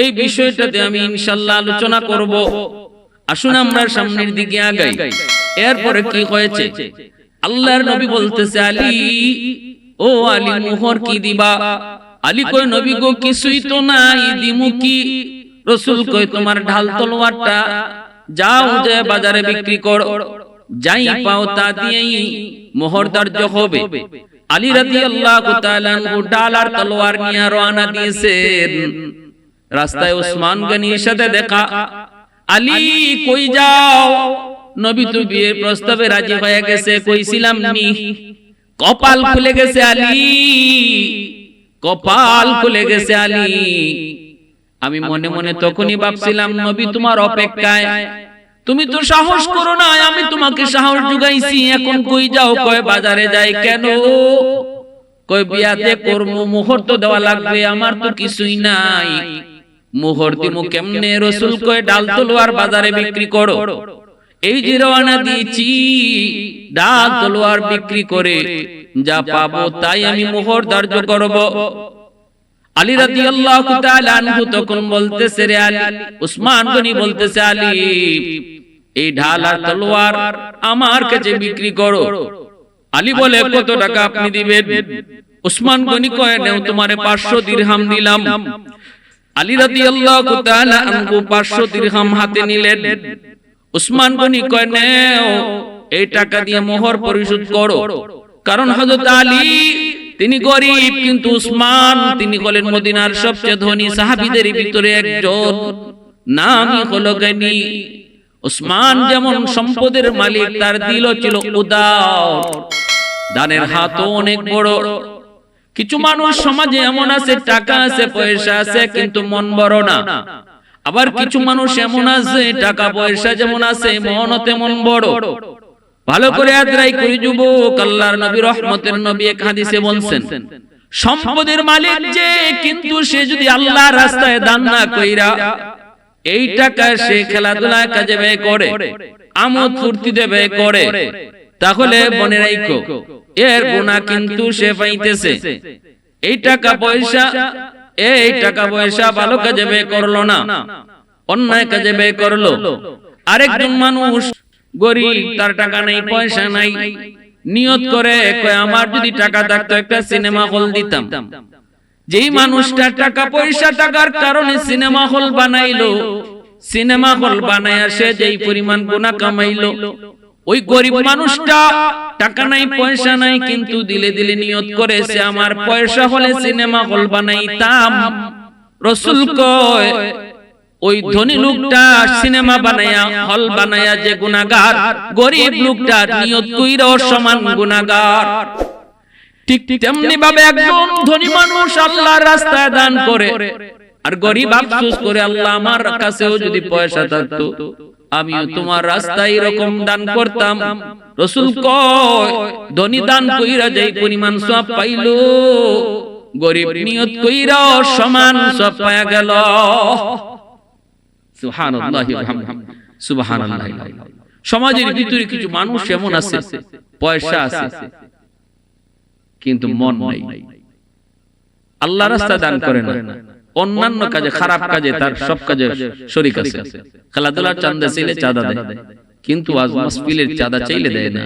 এই বিষয়টাতে আমি ইনশাআল্লাহ আলোচনা করব। আসুন আমরা সামনের দিকে আগাই। এরপরে কি হয়েছে, আল্লাহর নবী বলতেছে, আলী ও আলী মোহর কি দিবা? আলী কই, নবী গো কিছুই তো নাই, দিমু কি? রাসূল কই, তোমার ঢাল তলোয়ারটা যাও, যে বাজারে বিক্রি করো, যাই পাও তা দিয়েই মোহর ধার্য হবে। আলী রাদিয়াল্লাহু তাআলা আনহু ঢাল আর তলোয়ার নিয়ে রওনা দিয়েছেন। রাস্তায় ওসমান গনির সাথে দেখা। আলী কই যাও? নবী তো বিয়ের প্রস্তাবে রাজি হয়ে গেছে, কইছিলাম নি। কপাল খুলে গেছে আলী, কপাল খুলে গেছে আলী। আমি মনে মনে তখনই ভাবছিলাম, নবী তোমার অপেক্ষায়, তুমি তো সাহস করো না, আমি তোমাকে সাহস জুগাইছি, এখন কই যাও? কয় বাজারে যাই। কেন? কয় বিয়াতে করবো, মোহর তো দেওয়া লাগবে, আমার তো কিছুই নাই, মোহর দিমু কেমনে? রাসূল কয়, ডাল তলোয়ার বাজারে বিক্রি করো। এই যে রওনা দিয়েছি, ডাল তলোয়ার বিক্রি করে যা পাবো তাই আমি মোহর ধার্য করব। আলী রাদিয়াল্লাহু তাআলা আনহু তখন বলতেছে, রে আলী, উসমান গনি বলতেছে, আলী এই ঢাল আর তলোয়ার আমার কাছে বিক্রি করো। আলী বলে, কত টাকা আপনি দিবেন? উসমান গনি কয়, নেও তোমারে 500 দিরহাম দিলাম। আলী রাদিয়াল্লাহু তাআলা আনহু 500 দিরহাম হাতে নিলেন। উসমান গনি কয়, নেও এই টাকা দিয়ে মোহর পরিশোধ করো। কারণ হযরত আলী তিনি গরিব, কিন্তু উসমান তিনি হলেন মদিনার সবচেয়ে ধনী সাহাবীদের ভিতরে একজন, নামই হলো গনি। উসমান যেমন সম্পদের মালিক, তার দিলও ছিল উদার, দানের হাতও অনেক বড়। কিছু মানুষ সমাজে এমন আছে, টাকা আছে, পয়সা আছে, কিন্তু মন বড় না। আবার কিছু মানুষ এমন আছে, টাকা পয়সা যেমন আছে, মনও তেমন বড়। ভালো করে আদরাই করি যুবক, আল্লাহর নবী রহমতের নবী এক হাদিসে বলছেন, সম্পদের মালিক যে, কিন্তু সে যদি আল্লাহর রাস্তায় দান না কইরা এই টাকা সে খেলাধুলায় কাজে ব্যয় করে, আমোদ ফুর্তিতে ব্যয় করে, তাহলে মনে রাখো এর গুনাহ কিন্তু সে পাইতেছে। এই টাকা পয়সা ভালো কাজে ব্যয় করলো না, অন্যায় কাজে ব্যয় করলো। আরেকজন মানুষ গরিব, তার টাকা নাই, পয়সা নাই, নিয়ত করে, কয় আমার যদি টাকা থাকতো একটা সিনেমা হল দিতাম। যেই মানুষটা টাকা পয়সা টাকার কারণে সিনেমা হল বানাইলো, সিনেমা হল বানায়া সে যেই পরিমাণ গুনাহ কামাইলো, ওই গরিব মানুষটা টাকা নাই, পয়সা নাই, কিন্তু দিলে দিলে নিয়ত করে, সে আমার পয়সা হলে সিনেমা হল বানাইতাম। রাসূল কয়, ওই ধনী লোকটা সিনেমা বানায়া, হল বানায়া যে গুনাহগার, গরিব লোকটা নিয়ত কইরা সমান গুনাহগার। ঠিক তেমনি ভাবে একজন ধনী মানুষ আল্লাহর রাস্তায় দান করে, আর গরিব আফসোস করে, আল্লাহ আমার কাছেও যদি পয়সা থাকতো আমিও তোমার রাস্তায় এরকম দান করতাম। রাসূল কয়, ধনী দান কইরা যেই পরিমাণ সওয়াব পাইলো, গরিব নিয়ত কইরা সমান সওয়াব পায়া গেল। সুবহানাল্লাহি ওয়া বিহামদিহি, সুবহানাল্লাহ। সমাজের ভিতরে কিছু মানুষ এমন আছে, পয়সা আছে কিন্তু মন নাই, আল্লাহর রাস্তায় দান করে না, অন্যান্য কাজে, খারাপ কাজে তার সব কাজে শরীক আছে। খেলাধুলার চাঁদা চাইলে চাঁদা দেয়, কিন্তু ওয়াজ মাহফিলের চাঁদা চাইলে দেয় না।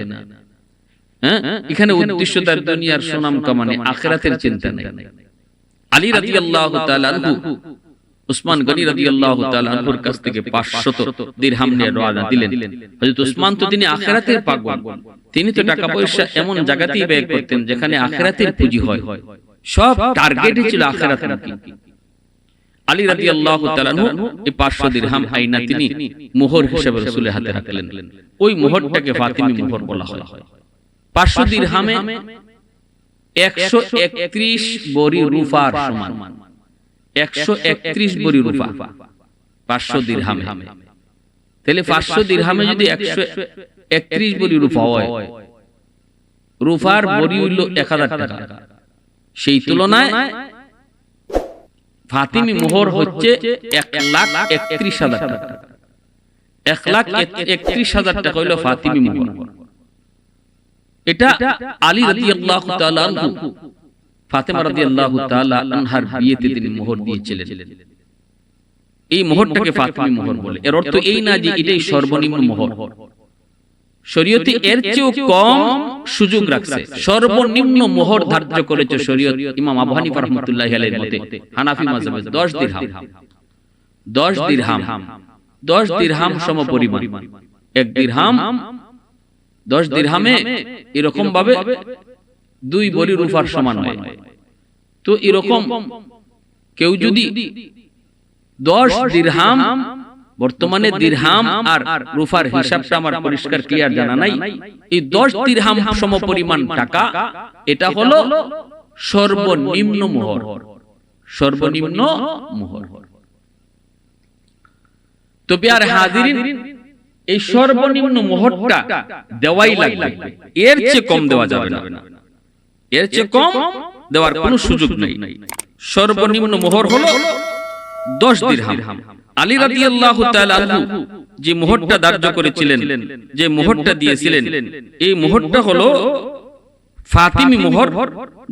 হ্যাঁ, এখানে উদ্দেশ্য তার দুনিয়ার সুনাম কামানে, আখিরাতের চিন্তা নেই। আলী রাদিয়াল্লাহু তাআলা আনহু উসমান গনি রাদিয়াল্লাহু তাআলা আনহুর কাছ থেকে 500 দিরহাম নিয়ে রওনা দিলেন। হযরত উসমান তো তিনি আখিরাতের পাগল, তিনি তো টাকা পয়সা এমন জায়গাতেই ব্যয় করতেন যেখানে আখিরাতের পুঁজি হয়, সব টার্গেটই ছিল আখিরাতমুখী। আলী রাদিয়াল্লাহু তাআলা আনহু এই 500 দিরহাম আইনা তিনি মোহর হিসেবে রাসূলের হাতে রাখলেন। ওই মোহরটাকে ফাতিমি মোহর বলা হয়। 500 দিরহামে 131 বড়ি রূপার সমান, 131 বড়ি রূপা 500 দিরহামে। তাহলে 500 দিরহামে যদি 131 বড়ি রূপা হয়, রূপার বড়ি হইল 1000 টাকা। সেই তুলনায় ফাতিমি মোহর হচ্ছে 1,31,000 টাকা। 1,31,000 টাকা হইল ফাতিমি মোহর। এটা আলী রাদিয়াল্লাহু তাআলা আনহু ফাতেমা রাদিয়াল্লাহু তাআলা আনহার বিয়েতে তিনি মোহর দিয়েছিলেন। এই মোহরটাকে ফাতিমি মোহর বলে। এর অর্থ এই না যে এটাই সর্বনিম্ন মোহর। শরীয়তে এর চেয়েও কম সুযোগ রাখছে। সর্বনিম্ন মোহর ধার্য করেছে শরীয়ত ইমাম আবু হানিফা রাহমাতুল্লাহি আলাইহির মতে, হানাফি মাযহাবে 10 দিরহাম। 10 দিরহাম, 10 দিরহাম সমপরিমাণ। 1 দিরহাম 10 দিরহামে এরকম ভাবে 2 বড়ি রূপার সমান হয়। তো এরকম কেউ যদি 10 দিরহাম, বর্তমানে দিরহাম আর রূপার হিসাবটা আমার পরিষ্কার ক্লিয়ার জানা নাই, এই 10 দিরহাম সমপরিমাণ টাকা, এটা হলো সর্বনিম্ন মোহর। সর্বনিম্ন মোহর। তো প্রিয় হাজিরিন, এই সর্বনিম্ন মোহরটা দেওয়াই লাগবে, এর চেয়ে কম দেওয়া যাবে না। এর চেয়ে কম দেওয়ার কোনো সুযোগ নেই। সর্বনিম্ন মোহর হলো 10 দিরহাম। আলী রাদিয়াল্লাহু তাআলা আনহু যে মোহরটা ধার্য করেছিলেন, যে মোহরটা দিয়েছিলেন, এই মোহরটা হলো ফাতিমি মোহর।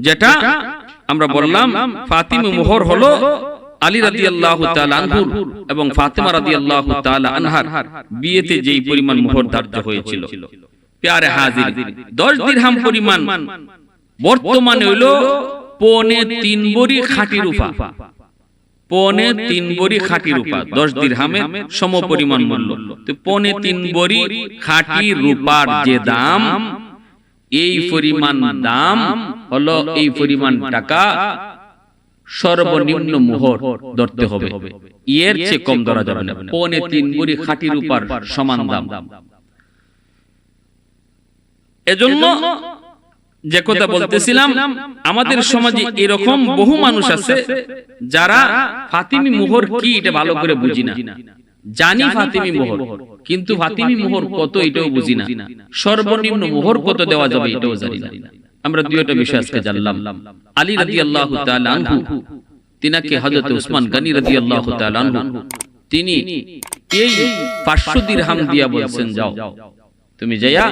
যেটা আমরা বললাম ফাতিমি মোহর হলো আলী রাদিয়াল্লাহু তাআলা আনহু এবং ফাতেমা রাদিয়াল্লাহু তাআলা আনহার বিয়েতে যেই পরিমাণ মোহর ধার্য হয়েছিল। প্রিয় হাজির, 10 দিরহাম পরিমাণ বর্তমানে হলো 3.25 বড়ি খাঁটি রূপা। 3.25 বড়ি খাঁটি রূপা 10 দিরহামের সমপরিমাণ মূল্য। তো 3.25 বড়ি খাঁটি রূপার যে দাম, এই পরিমাণ দাম হলো, এই পরিমাণ টাকা সর্বনিম্ন মোহর ধরতে হবে, এর চেয়ে কম ধরা যাবে না। 3.25 বড়ি খাঁটি রূপার সমান দাম। এজন্য যে কথা বলতেছিলাম, আমাদের সমাজে এরকম বহু মানুষ আছে যারা ফাতিমি মোহর কি এটা ভালো করে বুঝি না। জানি ফাতিমি মোহর, কিন্তু ফাতিমি মোহর কত এটাও বুঝি না। সর্বনিম্ন মোহর কত দেওয়া যাবে এটাও জানি না। আমরা দুইটা বিষয় আজকে জানলাম। আলী রাদিয়াল্লাহু তাআলা আনহু, তিনাকে হযরত উসমান গনি রাদিয়াল্লাহু তাআলা আনহু তিনি এই 500 দিরহাম দিয়া বলছেন, যাও তুমি যাইয়া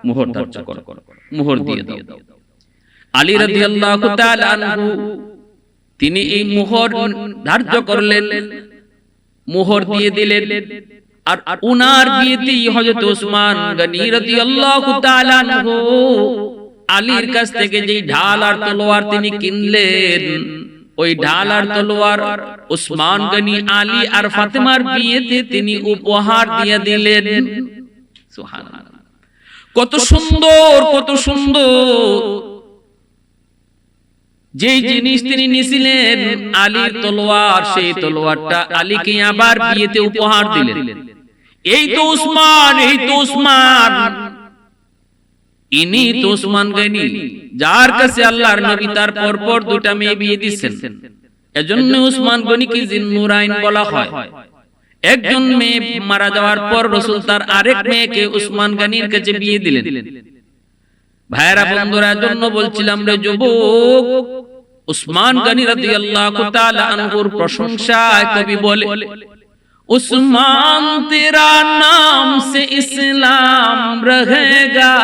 মোহর ধার্য করো, মোহর দিয়ে দাও। আলী রাদিয়াল্লাহু তাআলা আনহু তিনি এই মোহর ধার্য করলেন, মোহর দিয়ে দিলেন। আর উনার বিয়েতে হযরত উসমান গনি রাদিয়াল্লাহু তাআলা আনহু আলীর কাছ থেকে যেই ঢাল আর তলোয়ার তিনি কিনলেন, ওই ঢাল আর তলোয়ার উসমান গনি আলী আর ফাতেমার বিয়েতে তিনি উপহার দিয়ে দিলেন। সুবহানাল্লাহ, কত সুন্দর, কত সুন্দর। যেই জিনিস তিনি নিয়েছিলেন আলীর তলোয়ার, সেই তলোয়ারটা আলীকে আবার বিয়েতে উপহার দিলেন। এই তো উসমান, এই তো উসমান, ইনি তো উসমান গনি, যার কাছে আল্লাহর নবী তার পরপর দুটা মেয়ে বিয়ে দিয়েছেন। এজন্য উসমান গনিকে জিন্নুরাইন বলা হয়। একজন মেয়ে মারা যাওয়ার পর রাসূল তার আরেক মেয়েকে উসমান গনির কাছে বিয়ে দিলেন। ভাইরা বন্ধুরা, জন্য বলছিলাম রে যুবক, উসমান গনি রাদিয়াল্লাহু তাআলা আনহুর প্রশংসায় কবি বলে, उस्मान तेरा नाम से इस्लाम रहेगा,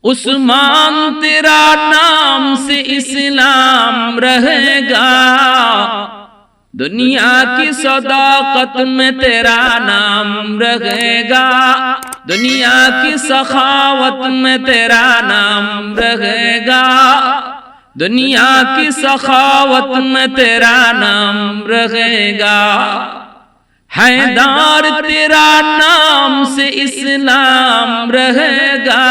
उस्मान तेरा नाम से इस्लाम रहेगा, दुनिया की सदाकत में तेरा नाम रहेगा, दुनिया की सखावत में तेरा नाम रहेगा, दुनिया की सखावत में तेरा नाम रहेगा। हैदर तेरा नाम से इस्लाम रहेगा,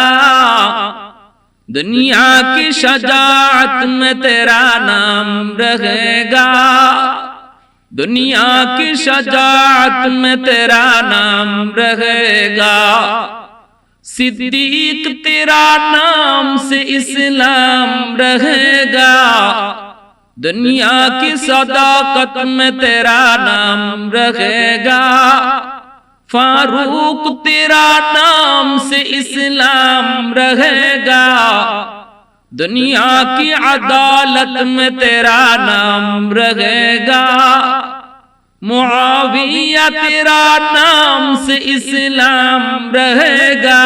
दुनिया की शजाअत में तेरा नाम रहेगा, दुनिया की शजाअत में तेरा नाम रहेगा। सिद्दीक तेरा नाम से इस्लाम रहेगा, दुनिया की सदाकत में तेरा नाम रहेगा। फारूक तेरा नाम से इस्लाम रहेगा, दुनिया की अदालत में तेरा नाम रहेगा। मुआविया तेरा नाम से इस्लाम रहेगा,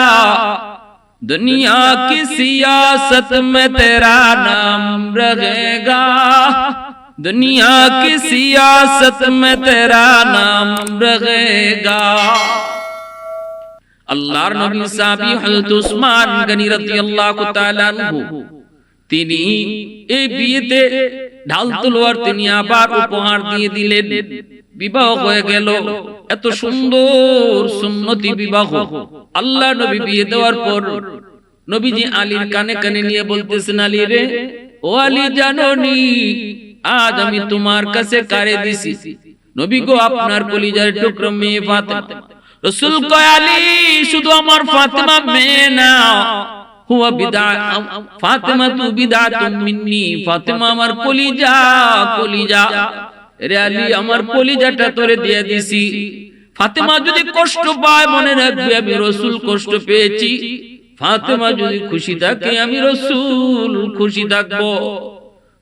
दुनिया की सियासत में तेरा नाम रहेगा, दुनिया की सियासत में तेरा नाम रहेगा। আল্লাহর নবী সাহাবী হযরত উসমান গনি রাদিয়াল্লাহু তাআলা আনহু তিনি এই বিয়েতে ঢাল তলোয়ার তিনি আবার উপহার দিয়ে দিলেন। বিবাহ হয়ে গেল, এত সুন্দর সুন্নতি বিবাহ। আল্লাহ নবী বিয়ে দেওয়ার পর নবীজি আলীর কানে কানে নিয়ে বলতেছেন, আলী রে, ও আলী জানোনি আজ আমি তোমার কাছে কারে দিছি? নবী গো, আপনার কলিজার টুকরা মেয়ে ফাতেমা। রাসূল কয়, আলী শুধু আমার ফাতেমা মেয়ে না, হুয়া বিদআ ফাতেমা তু বিদআতুম মিন্নি, ফাতেমা আমার কলিজা কলিজা। রে আলী, আমার কলিজাটা তোরে দিয়ে দিছি। ফাতেমা যদি কষ্ট পায় মনে রাখবে আমি রাসূল কষ্ট পেয়েছি, ফাতেমা যদি খুশি থাকে আমি রাসূল খুশি থাকবো।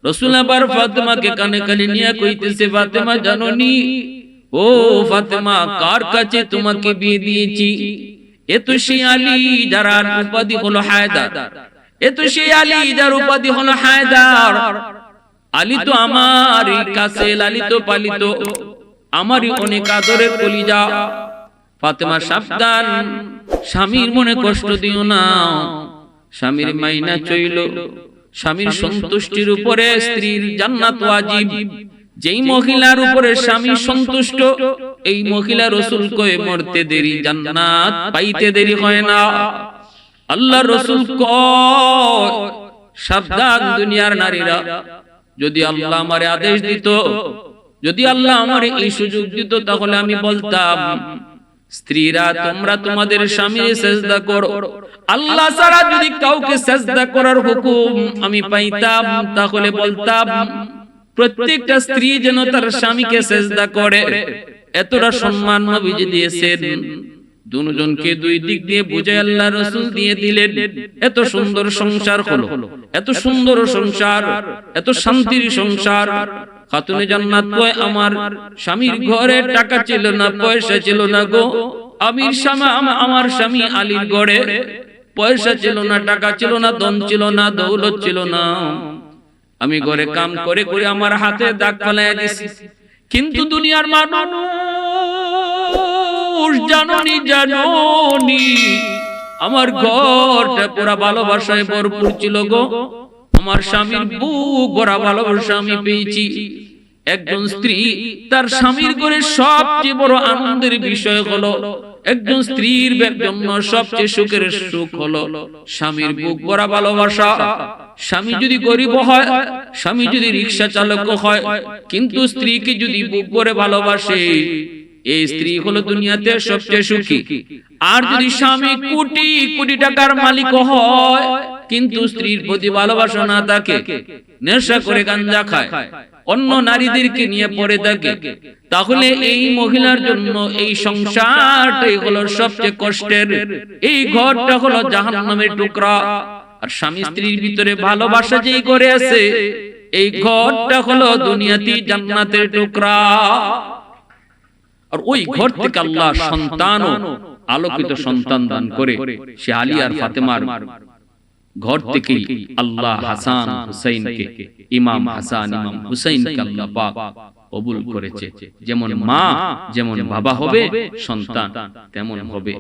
রাসূল আবার ফাতেমাকে কানে কানে নিয়ে কইতেছে, ফাতেমা জানোনি, ও ফাতেমা, কার কাছে তোমাকে বিয়ে দিয়েছি? এ তো সেই আলী যার উপাধি হলো হায়দার, এ তো সেই আলী যার উপাধি হলো হায়দার। আলী তো আমারই কাছে লালিত পালিত, আমারই অনেক আদরের কলিজা। ফাতেমা সাবধান, স্বামীর মনে কষ্ট দিও না। স্বামীর মাইনা চইল, স্বামীর সন্তুষ্টির উপরে স্ত্রীর জান্নাত ওয়াজিব। যেই মহিলার উপরে স্বামী সন্তুষ্ট, এই মহিলা রাসূল কয়ে মরতে দেরি, জান্নাত পাইতে দেরি হয় না। আল্লাহ রাসূল কয়, সাবধান দুনিয়ার নারীরা, যদি আল্লাহ আমারে আদেশ দিত, যদি আল্লাহ আমারে এই সুযোগ দিত, তাহলে আমি বলতাম, স্ত্রীরা তোমরা তোমাদের স্বামীর সেজদা করো। আল্লাহ ছাড়া যদি কাউকে সেজদা করার হুকুম আমি পাইতাম, তাহলে বলতাম প্রত্যেকটা স্ত্রী যেন তার স্বামীকে সেজদা করে। এতটা সম্মান নবীজি দিয়েছেন। দুজনকে দুই দিক দিয়ে বুঝায় আল্লাহ রাসূল দিয়ে দিলেন। এত সুন্দর সংসার হলো, এত সুন্দর সংসার, এত শান্তির সংসার। খাতুনে জান্নাত কয়, আমার স্বামীর ঘরে টাকা ছিল না, পয়সা ছিল না গো। আমার স্বামী আলীর ঘরে পয়সা ছিল না, টাকা ছিল না, ধন ছিল না, দৌলত ছিল না। আমি ঘরে কাম করে করে আমার হাতে দাগ ফেলাইয়া দিছি। কিন্তু দুনিয়ার মানুষ জানোনি জানোনি, আমার ঘরটা পুরা ভালোবাসায় ভরপুর ছিল গো। আমার স্বামীর বুক ভরা ভালোবাসা আমি পেয়েছি। একজন স্ত্রী তার স্বামীর ঘরে সবচেয়ে বড় আনন্দের বিষয় হলো, একজন স্ত্রীর জন্য সবচেয়ে সুখের সুখ হলো স্বামীর বুক ভরা ভালোবাসা। স্বামী যদি গরিব হয়, স্বামী যদি রিকশা চালক হয়, কিন্তু স্ত্রীকে যদি বুক ভরে ভালোবাসে, এই স্ত্রী হলো দুনিয়াতে সবচেয়ে সুখী। আর যদি স্বামী কোটি কোটি টাকার মালিক হয়, কিন্তু স্ত্রীর প্রতি ভালোবাসা না থাকে, নেশা করে গাঞ্জা খায়, অন্য নারীদেরকে নিয়ে পড়ে থাকে, তাহলে এই মহিলার জন্য এই সংসারটাই হলো সবচেয়ে কষ্টের। এই ঘরটা হলো জাহান্নামের টুকরা। আর স্বামী স্ত্রীর ভিতরে ভালোবাসা যেই করে আছে, এই ঘরটা হলো দুনিয়াতে জান্নাতের টুকরা। আর ওই ঘর থেকে আল্লাহ সন্তান ও আলোকিত সন্তান দান করে। সে আলী আর ফাতেমার ঘর থেকেই আল্লাহ হাসান হুসাইনকে, ইমাম হাসান ইমাম হুসাইনকে আল্লাহ পাক কবুল করেছে। যেমন মা যেমন বাবা হবে, সন্তান তেমন হবে।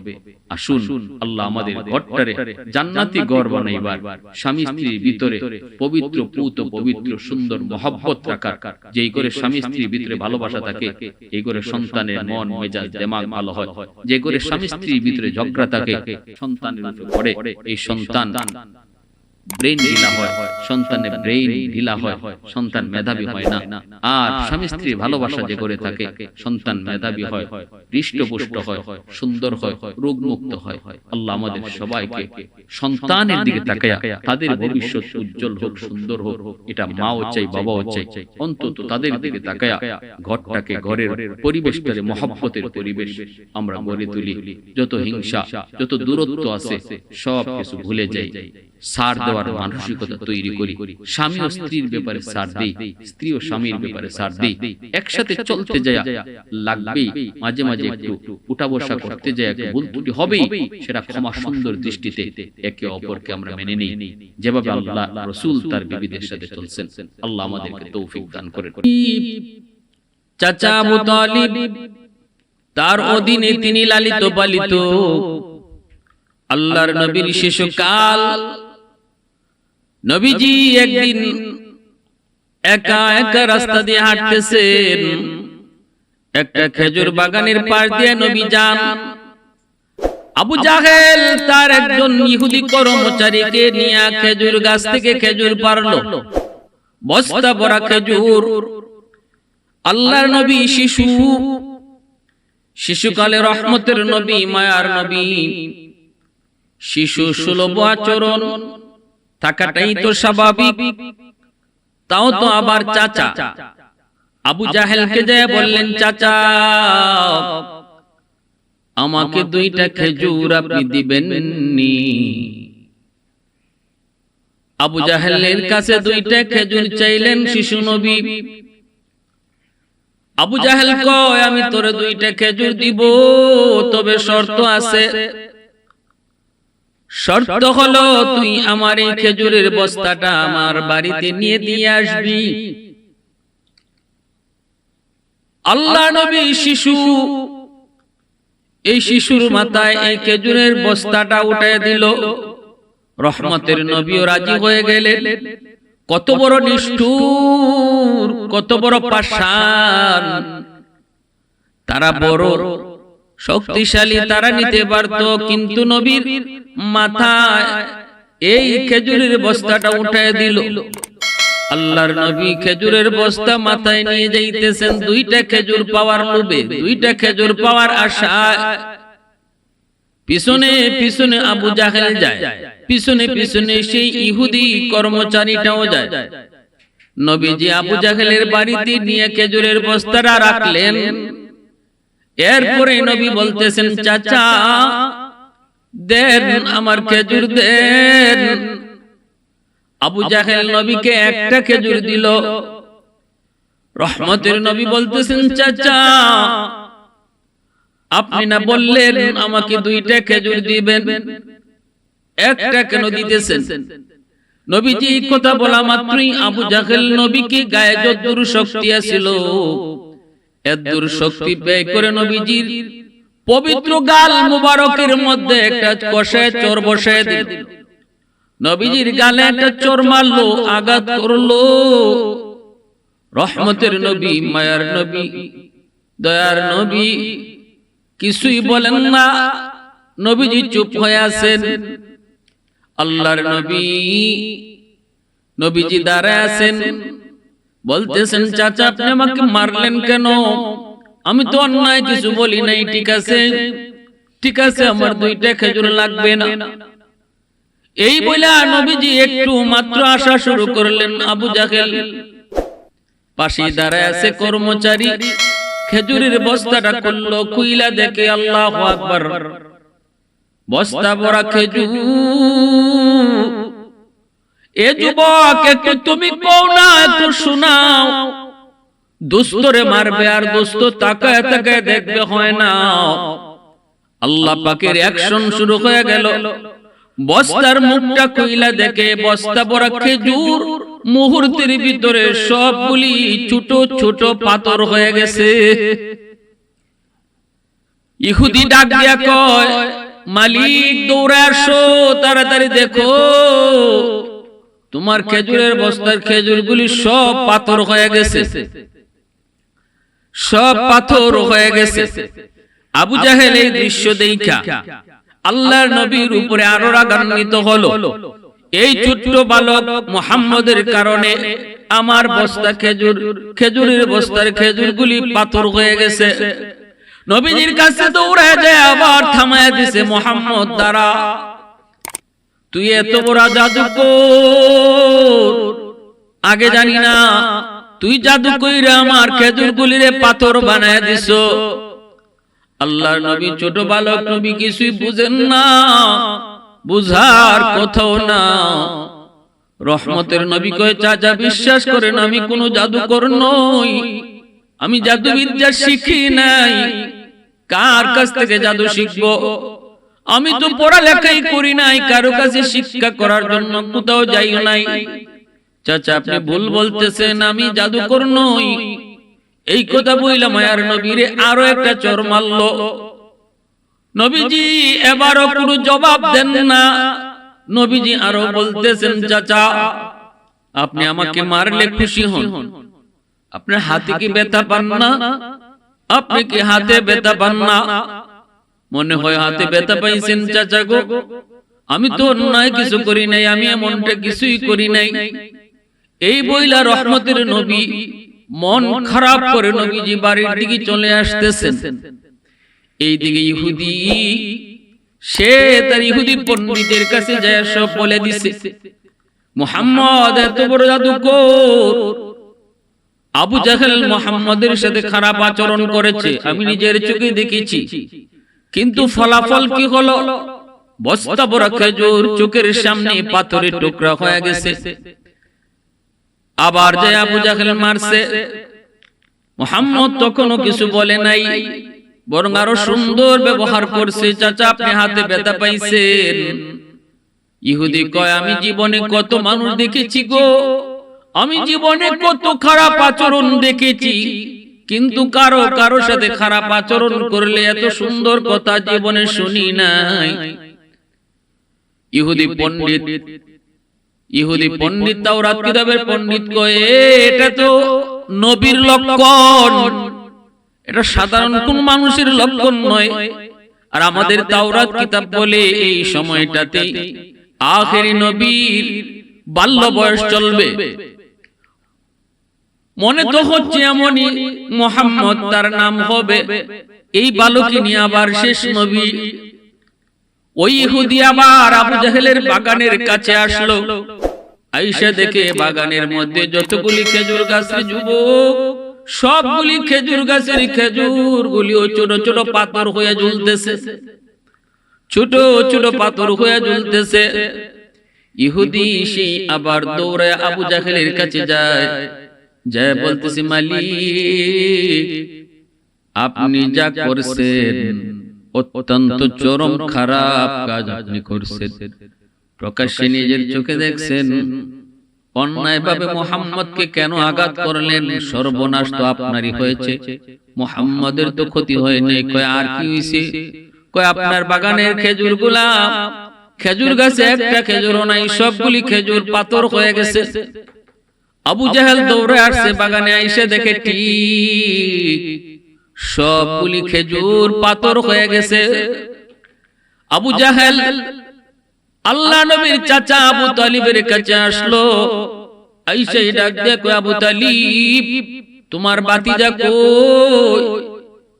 আসুন আল্লাহ আমাদের ঘরটারে জান্নাতি ঘর বানাইবার, স্বামী স্ত্রীর ভিতরে পবিত্র পুত পবিত্র সুন্দর মহব্বত রাখার, যেই করে স্বামী স্ত্রীর ভিতরে ভালোবাসা থাকে, এই করে সন্তানের মন মেজাজ দিমাগ ভালো হয়। যে করে স্বামী স্ত্রীর ভিতরে ঝগড়া থাকে, সন্তানের উপরে পড়ে, এই সন্তান ব্রেন ঢিলা হয়, সন্তানের ব্রেন ঢিলা হয়, সন্তান মেধাবী হয় না। আর স্বামী স্ত্রীর ভালোবাসা যে করে থাকে, সন্তান মেধাবী হয়, হৃষ্টপুষ্ট হয়, সুন্দর হয়, রোগমুক্ত হয়। আল্লাহ আমাদের সবাইকে সন্তানের দিকে তাকায়া তাদের ভবিষ্যৎ উজ্জ্বল হোক, সুন্দর হোক, এটা মাও চাই বাবাও চাই, অন্তত তাদের দিকে তাকায়া ঘরটাকে, ঘরের পরিবেশটারে মহব্বতের পরিবেশ আমরা গড়ে তুলি। যত হিংসা, যত দূরত্ব আছে সব কিছু ভুলে যাই, সার দেওয়ার মানসিকতা তৈরি করি। স্বামী ও স্ত্রীর ব্যাপারে সার দেই, স্ত্রী ও স্বামীর ব্যাপারে সার দেই। একসাথে চলতে যায় লাগবেই, মাঝে মাঝে একটু উঠা বসা করতে যায়, একটু ভুল ত্রুটি হবেই, সেটা ক্ষমা সুন্দর দৃষ্টিতে একে অপরকে আমরা মেনে নেই, যেভাবে আল্লাহ রাসূল তার বিবিদের সাথে চলছেন। আল্লাহ আমাদেরকে তৌফিক দান করেন। চাচা আবু তালিব, তার অধীনে তিনি লালিত পালিত। আল্লাহর নবীর শিশুকাল, নবীজি একদিন একা একা রাস্তা দিয়ে হাঁটতেছেন। একটা খেজুর বাগানের পাশ দিয়ে নবী যান। আবু জাহেল তার একজন ইহুদি কর্মচারীকে নিয়ে খেজুর গাছ থেকে খেজুর পারলো, বস্তা ভরা খেজুর। আল্লাহর নবী শিশুকালে রহমতের নবী, মায়ার নবী, শিশু সুলভ আচরণ থাকাটাই তো স্বাভাবিক। তাও তো আবার চাচা আবু জাহেলকে যায় বললেন, চাচা আমাকে 2টা খেজুর আপনি দিবেন নি? আবু জাহেলের কাছে 2টা খেজুর চাইলেন শিশু নবী। আবু জাহেল কয়, আমি তোরে 2টা খেজুর দিব, তবে শর্ত আছে। শর্ত হলো তুই আমার এই খেজুরের বস্তাটা আমার বাড়িতে নিয়ে দিয়ে আসবি। আল্লাহ নবী এই শিশুর মাথায় এই খেজুরের বস্তাটা উঠায় দিল। রহমতের নবীও রাজি হয়ে গেলেন। কত বড় নিষ্ঠুর, কত বড় পাষাণ! তারা বড় শক্তিশালী, তারা নিতে পারত, কিন্তু নবীর মাথায় এই খেজুরের বস্তাটা উঠায় দিল। আল্লাহর নবী খেজুরের বস্তা মাথায় নিয়ে যাইতেছেন 2টা খেজুর পাওয়ার লোভে, 2টা খেজুর পাওয়ার আশায়। পিছনে পিছনে আবু জাহেল যায়, পিছনে পিছনে সেই ইহুদি কর্মচারীটাও যায়। নবীজি আবু জাহেলের বাড়িতে নিয়ে খেজুরের বস্তাটা রাখলেন। এরপরে নবী বলতেছেন, চাচা দেন আমার খেজুর দেন। আবু জাহেল নবীকে একটা খেজুর দিল। রহমতের নবী বলতেছেন, চাচা আপনি না বললেন আমাকে 2টা খেজুর দিবেন, একটা কেন দিতেছেন? নবীজি কথা বলা মাত্রই আবু জাহেল নবীকে গায়ে যদ্দুর শক্তি আছিল, এদ্দুর শক্তি ব্যয় করে নবীজির পবিত্র গাল মুবারকের মধ্যে একটা কষায় চোর বসায় দিল। নবীজির গালে একটা চোর মারলো, আঘাত করলো। রহমতের নবী, মায়ার নবী, দয়ার নবী কিছুই বলেন না। নবীজি চুপ হয়ে আছেন। আল্লাহর নবীজি দাঁড়ায় আছেন, বলতেছেন, চাচা আপনি আমাকে মারলেন কেন? আমি তো অন্যায় কিছু বলি নাই। ঠিক আছে, ঠিক আছে, আমার 2টা খেজুর লাগবে না। এই বলে নবীজি একটু মাত্র আসা শুরু করলেন। আবু জাহেল পাশে দাঁড়ায় আছে কর্মচারী, খেজুরের বস্তাটা খুললো, খুইলা দেখে আল্লাহু আকবার, বস্তা ভরা খেজুর। এ যুবক একটু তুমি কও না, একটু শোনাও। দোস্তরে মারবে আর দোস্ত তাকায় তাকায় দেখবে, হয় না। আল্লাহ পাকের অ্যাকশন শুরু হয়ে গেল। বস্তার মুখটা কইলা দেখে বস্তা ভরা খেজুর মুহূর্তের ভিতরে সবগুলি ছোট ছোট পাথর হয়ে গেছে। ইহুদি ডাক দিয়া কয়, মালিক দৌড়ে আসো, তাড়াতাড়ি দেখো তোমার খেজুরের বস্তার খেজুরগুলি সব পাথর হয়ে গেছে, সব পাথর হয়ে গেছে। আবু জাহেল এই দৃশ্য দেখা আল্লাহর নবীর উপরে আরো রাগান্বিত হলো। এই ছোট্ট বালক মুহাম্মদের কারণে আমার বস্তা খেজুরের বস্তার খেজুরগুলি পাথর হয়ে গেছে। নবীজির কাছে দৌড়ে যায়, আবার থামায়া দিছে, মুহাম্মদ দাঁড়া, তুই এত বড় জাদুকর, আগে জানি না, তুই জাদু কইরা আমার খেজুরগুলিরে পাথর বানায় দিছো। আল্লাহর নবী ছোট বালক, নবী কিছুই বুঝেন না, বুঝার কোথাও না। রহমতের নবী কয়, চাচা বিশ্বাস করেন আমি কোনো জাদুকর নই, আমি জাদুবিদ্যা শিখি নাই, কার কাছ থেকে জাদু শিখবো? আমি তো পড়ালেখাই করি নাই, কারো কাছে শিক্ষা করার জন্য কোথাও যাইও নাই। চাচা আপনি ভুল বলতেছেন, আমি জাদুকর নই। এই কথা বইলা মায়ার নবীরে আরো একটা চর মারলো। নবীজি এবারও কোনো জবাব দেন না। নবীজি আরো বলতেছেন, চাচা আপনি আমাকে মারলে খুশি হন, আপনার হাতে কি ব্যথা পান না? আপনি কি হাতে ব্যথা পান না? মনে হয় হাতে ব্যথা পাইছেন চাচা গো, আমি তো অন্যায় কিছু করি নাই, আমি এমনটা কিছুই করি নাই। এই বইলা রহমতের নবী মন খারাপ করে নবীজি বাড়ির দিকে চলে আসতেছেন। এই দিকে ইহুদি, সে তার ইহুদি পণ্ডিতের কাছে যায় সব বলে দিছে, মুহাম্মদ এত বড় জাদুকর, আবু জাহেল মুহাম্মদের সাথে খারাপ আচরণ করেছে, আমি নিজের চোখে দেখেছি। কিন্তু ফলাফল কি হলো? বস্তা ভরা খেজুর চোখের সামনে পাথরের টুকরা হয়ে গেছে। আবার যে আবু জাহেল মারছে, মুহাম্মদ তখনও কিছু বলে নাই, বরং আরো সুন্দর ব্যবহার করছে। চাচা আপনি হাতে ব্যথা পাইছেন? ইহুদি কয়, আমি জীবনে কত মানুষ দেখেছি গো, আমি জীবনে কত খারাপ আচরণ দেখেছি, কিন্তু কারো সাথে খারাপ আচরণ করলে এত সুন্দর কথা জীবনে শুনি নাই। ইহুদি পণ্ডিত তাওরাত কিতাবের পণ্ডিত কয়, এটা তো নবীর লক্ষণ, এটা সাধারণ কোন মানুষের লক্ষণ নয়। আর আমাদের তাওরাত কিতাব বলে এই সময়টাতে আখেরি নবীর বাল্য বয়স চলবে। মনে তো হচ্ছে এমনই মুহাম্মদ তার নাম হবে। এই বালককে নিয়ে আবার শেষ নবী। ওই ইহুদি আবার আবু জাহেলের বাগানের কাছে আসলো। আয়েশা দেখে বাগানের মধ্যে যতগুলি খেজুর গাছের যুবক, সবগুলি খেজুর গাছের খেজুর গুলিও ছোট ছোট পাথর হয়ে ঝুলতেছে, ছোট ছোট পাথর হয়ে ঝুলতেছে। ইহুদি সেই আবার দৌড়ে আবু জাহেলের কাছে যায়, যায় বলতেছে, মালিক আপনি যা করছেন অত্যন্ত চরম খারাপ কাজ আপনি করছেন। প্রকাশ্যে নিজের চোখে দেখছেন, অন্যায়ভাবে মুহাম্মদকে কেন আঘাত করলেন? সর্বনাশ তো আপনারই হয়েছে, মুহাম্মদের তো ক্ষতি হয়নি। কয় আর কি হইছে? কয় আপনার বাগানের খেজুরগুলা, খেজুর গাছে একটা খেজুরও নাই, সবগুলি খেজুর পাথর হয়ে গেছে। আবু জাহেল দৌড়ে আসছে, বাগানে আইসে দেখে ঠিক সবগুলি খেজুর পাথর হয়ে গেছে। আবু জাহেল আল্লাহ নবীর চাচা আবু তালিবের কাছে আসলো। আইসা ডাক দেখো, আবু তালিব তোমার ভাতিজা কই?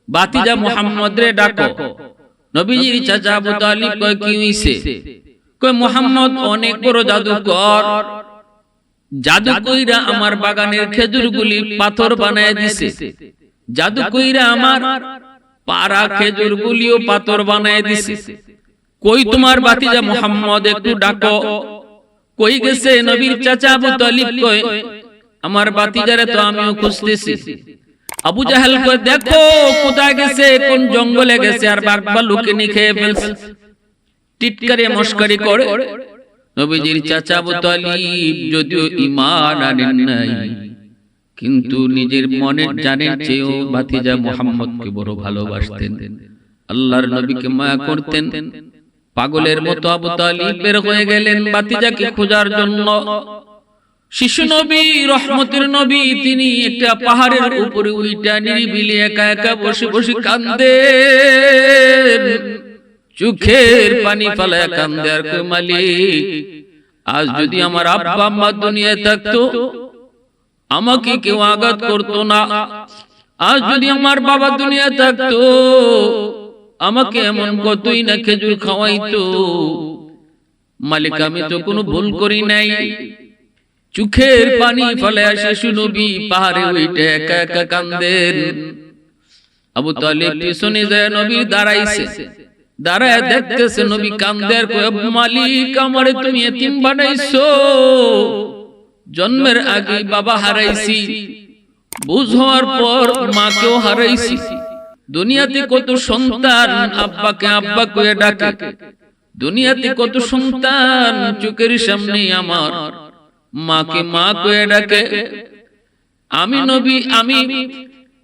ভাতিজা মুহাম্মদ রে ডাকো। নবীজির চাচা আবু তালিব কয়, কি হইছে? কয় মুহাম্মদ অনেক বড় জাদুকর, জাদু কইরা আমার বাগানের খেজুরগুলি পাথর বানায় দিছে, জাদু কইরা আমার পাড়া খেজুরগুলিও পাথর বানায় দিছে। কই তোমার ভাতিজা মুহাম্মদ, একটু ডাকো। কই গেছে? নবীর চাচা আবু তালিব কয়, আমার ভাতিজারে তো আমিও খুঁজতেছি। আবু জাহেল কয়, দেখো কোথায় গেছে, কোন জঙ্গলে গেছে, আর বাঘ ভালুকে নিয়ে খেয়ে ফেলছে। টিটকারি মস্করি করে। নবীজির চাচা আবু তালিব যদিও ঈমান আনেন নাই, কিন্তু নিজের মনের জানের চেয়েও ভাতিজা মুহাম্মদকে বড় ভালোবাসতেন, আল্লাহর নবীকে মায়া করতেন। পাগলের মতো আবু তালিব বের হয়ে গেলেন ভাতিজাকে খোঁজার জন্য। শিশু নবী, রহমতের নবী, তিনি একটা পাহাড়ের উপরে উইটা নিরিবিলি একা একা বসে বসে কাঁদেন, চোখের পানি ফালায় কান্দে আর কয়, মালিক, আজ যদি আমার আব্বা আম্মা দুনিয়ায় থাকতো আমাকে কেউ আঘাত করতো না। আজ যদি আমার বাবা দুনিয়ায় থাকতো আমাকে এমন কতই না খেজুর খাওয়াইতো। মালিক, আমি তো কোনো ভুল করি নাই। চোখের পানি ফেলে শিশু নবী পাহাড়ে উঠে একা একা কান্দেন। আবু তালিব পিছনে যায় নবীর দাঁড়াইছে, দাঁড়ায় দেখতেছে নবী কান্দে আর কয়, মালিক, আমারে তুমি এতিম বানাইছো। জন্মের আগে বাবা হারাইছি, বুঝ হওয়ার পর মাকেও হারাইছি। দুনিয়াতে কত সন্তান আব্বাকে আব্বা কয়ে ডাকে, দুনিয়াতে কত সন্তান চোখের সামনে আমার মাকে মা কয়ে ডাকে। আমি নবী, আমি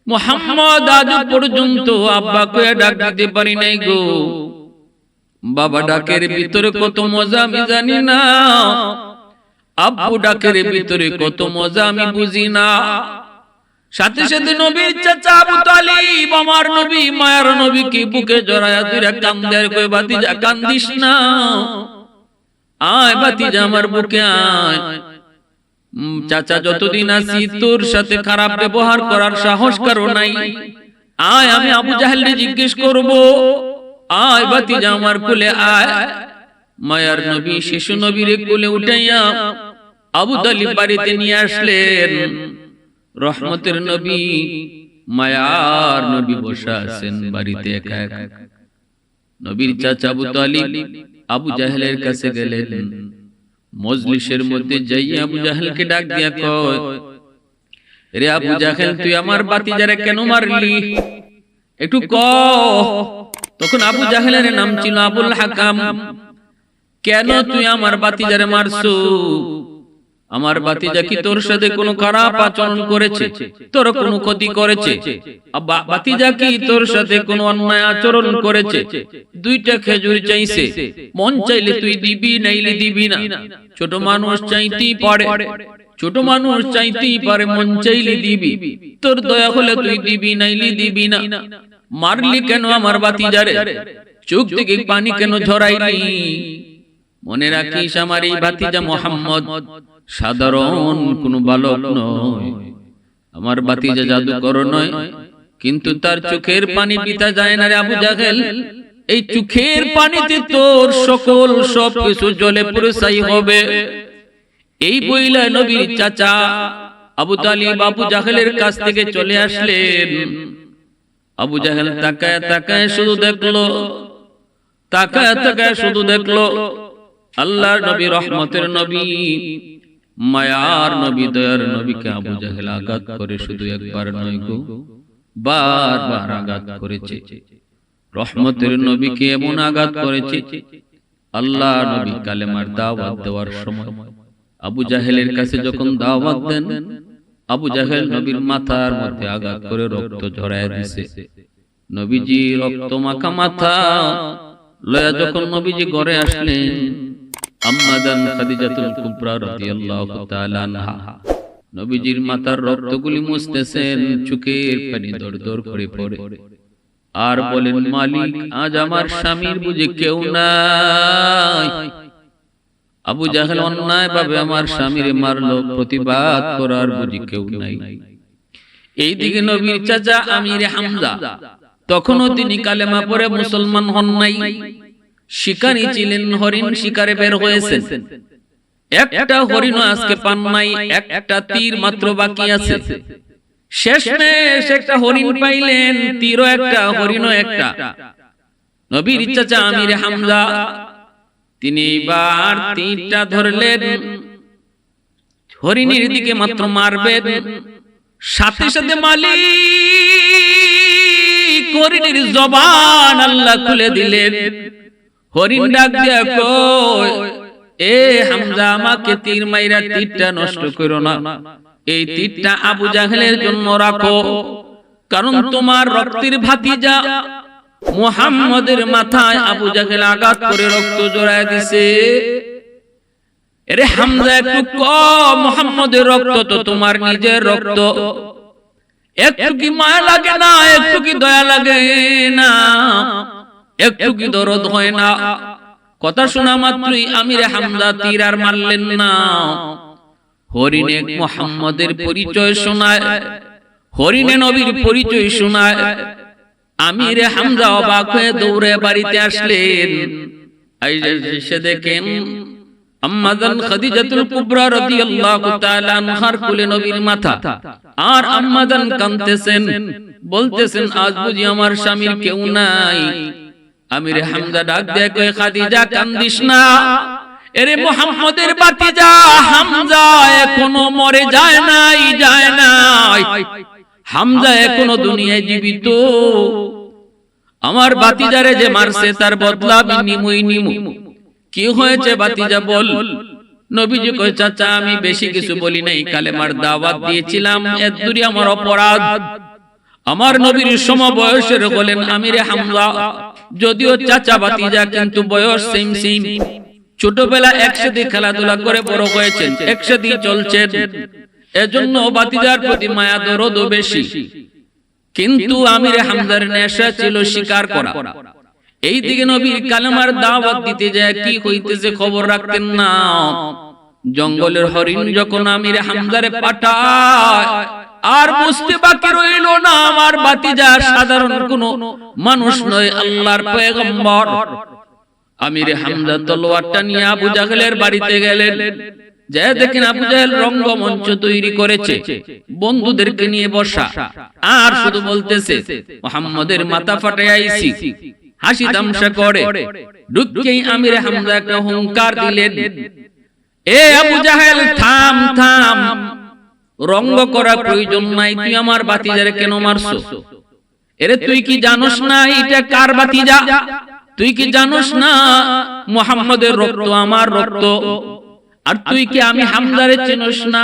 মুহাম্মদ আজ পর্যন্ত আব্বা কয়ে ডাক দিতে পারি নাই গো। বাবা ডাকের ভিতরে কত মজা আমি জানি না, আব্বু ডাকের ভিতরে কত মজা আমি বুঝি না। সাথে সাথে নবীর চাচা আবু তালিব আমার নবী, মায়ার নবীকে বুকে জড়ায়া ধরে কান্দে আর কয়, ভাতিজা কান্দিস না, আয় ভাতিজা আমার বুকে আয়। চাচা, যতদিন আছি তোর সাথে খারাপ ব্যবহার করার সাহস কারো নাই, আয় আমি আবু জাহেলকে জিজ্ঞেস করব, আয় ভাতিজা আমার কোলে আয়। মায়ার নবী শিশু নবীরে কোলে উঠাইয়া আবু তালিব বাড়িতে নিয়ে আসলেন। রহমতের নবী, মায়ার নবী বসে আছেন বাড়িতে একা একা। নবীর চাচা আবু তালিব আবু জাহেলের কাছে গেলেন। মজলিসের মধ্যে যাইয়া আবু জাহেলকে ডাক দিয়া কয়, রে আবু জাহেল, তুই আমার ভাতিজারে কেন মারলি? একটু ক। তখন আবু জাহেলের নাম ছিল আবুল হাকাম। কেন তুই আমার ভাতিজারে মারছো? আমার ভাতিজা কি তোর সাথে কোনো খারাপ আচরণ করেছে? তোর কোনো ক্ষতি করেছে? ভাতিজা কি তোর সাথে কোনো অন্যায় আচরণ করেছে? দুইটা খেজুর চাইছে, মন চাইলে তুই দিবি, নাইলে দিবি না। ছোট মানুষ চাইতেই পারে, ছোট মানুষ চাইতেই পারে, মন চাইলে দিবি। তোর দয়া হলে তুই দিবি, নাইলে দিবি না। মারলি কেন আমার ভাতিজারে? চোখ থেকে পানি কেন ঝরাইলি? মনে রাখিস, আমার এই ভাতিজা মুহাম্মদ সাধারণ কোনো বালক নয়, আমার ভাতিজা জাদুকর নয়, কিন্তু তার চোখের পানি পিতা যায় না রে আবু জাহেল। এই চোখের পানিতে তোর সকল সবকিছু জলে পুরো ছাই হবে। এই বইলা নবীর চাচা আবু তালিব আবু জাহেলের কাছ থেকে চলে আসলেন। আবু জাহেল তাকায় তাকায় শুধু দেখলো, তাকায় তাকায় শুধু দেখলো আল্লাহর নবী, রহমতের নবী, মায়ার নবী, দয়ার নবীকে আবু জাহেল আঘাত করে শুধু একবার নয় গো, বারবার আঘাত করেছে। রহমতের নবীকে এমন আঘাত করেছে, আল্লাহ নবী কালেমার দাওয়াত দেওয়ার সময় আবু জাহেলের কাছে যখন দাওয়াত দেন, আবু জাহেল নবীর মাথার মধ্যে আঘাত করে রক্ত ঝরায় দিয়েছে। নবীজি রক্ত মাখা মাথা লয়া যখন নবীজি ঘরে আসলেন, আম্মাদান খাদিজাতুল কুবরা রাদিয়াল্লাহু তাআলা আনহা নবীজির মাথার রক্তগুলি মুছতেছেন, চোখের পানি দরদর করে পড়ে আর বলেন, মালিক, আজ আমার স্বামীর বুঝে কেউ নাই। আবু জাহেল অন্যায় ভাবে আমার স্বামীরে মারলো, প্রতিবাদ করার বুঝি কেউ নাই। এইদিকে নবীর চাচা আমিরে হামজা, তখনও তিনি কালেমা পড়ে মুসলমান হন নাই, শিকারী ছিলেন, হরিণ শিকারে বের হয়েছেন। একটা হরিণ আজকে পান নাই, একটা তীর মাত্র বাকি আছে। শেষমেশ একটা হরিণ পাইলেন, তীরও একটা, হরিণও একটা। নবীর চাচা আমিরে হামজা তিনি এবার তীরটা ধরলেন, হরিণের দিকে মাত্র মারবেন, সাথে সাথে মালিক হরিণের জবান আল্লাহ খুলে দিলেন। হরিণ ডাক দিয়া কয়, এ হামজা আমাকে তীর মাইরা তীরটা নষ্ট করো না, এই তীরটা আবু জাহেলের জন্য রাখো, কারণ তোমার রক্তের ভাতিজা মুহাম্মদের মাথায় আবু জাহেল আঘাত করে রক্ত জড়ায় দিছে। আরে হামজা একটু কম, মুহাম্মদের রক্ত তো তোমার নিজের রক্ত, একটু কি মায়া লাগে না, একটু কি দয়া লাগে না, একটু কি দরদ হয় না? কথা শোনা মাত্রই আমির হামজা তীর আর মারলেন না। হরিণে মুহাম্মদের পরিচয় শোনায়, হরিণে নবীর পরিচয় শোনায়। আমির হামজা অবাক হয়ে দৌড়ে বাড়িতে আসলেন। এসে দেখেন আম্মাজান খাদিজাতুল কুবরা রাদিয়াল্লাহু তাআলা আনহার কোলে নবীর মাথা, আর আম্মাজান কাঁদতেছেন, বলতেছেন আজ বুঝি আমার স্বামীর কেউ নাই। আমির হামজা ডাক দিয়ে কয়, খাদিজা কান্দিস না, এরে মুহাম্মদের ভাতিজা হামজা এখনো মরে যায় নাই, যায় নাই, হামজা এখনো দুনিয়ায় জীবিত। আমার ভাতিজারে যে মারছে তার বদলা আমি নিমুই নিমু। কি হয়েছে ভাতিজা বল? নবীজি কয়, চাচা আমি বেশি কিছু বলি নাই, কালেমার দাওয়াত দিয়েছিলাম, এতদূরই আমার অপরাধ। আমার নবীর সমবয়সের বলেন আমিরে হামজা, যদিও চাচা ভাতিজা কিন্তু বয়স সেম সেম, ছোটবেলা একসাথে খেলাধুলা করে বড় হয়েছেন, একসাথে চলছেন, এজন্য ভাতিজার প্রতি মায়া দরদ বেশি। কিন্তু আমিরে হামজার নেশা ছিল শিকার করা। এই দিকে নবীর কালেমার দাওয়াত দিতে যায় কি হইতেছে খবর রাখতেন না। জঙ্গলের হরিণ যখন আমিরে হামজারে পাঠায়, আর বুঝতে বাকি রইল না আমার ভাতিজা সাধারণ কোনো মানুষ নয়, আল্লাহর পয়গম্বর। আমিরে হামজা তলোয়ারটা নিয়ে আবু জাহেলের বাড়িতে গেলেন। যে দেখেন আবু জাহেল রঙ্গমঞ্চ তৈরি করেছে, বন্ধুদেরকে নিয়ে বসা, আর শুধু বলতেছে মুহাম্মদের মাথা ফাটাই আইছি, হাসি তামাশা করে। ঢুকতেই আমিরে হামজা একটা হুঙ্কার দিলেন, এ আবু জাহেল থাম থাম, রঙ্গ করা প্রয়োজন নাই, তুই আমার ভাতিজারে কেন মারছো? এরে তুই কি জানোস না এটা কার ভাতিজা? তুই কি জানোস না মুহাম্মদের রক্ত আমার রক্ত? আর তুই কি আমি হামজারে চিনোস না?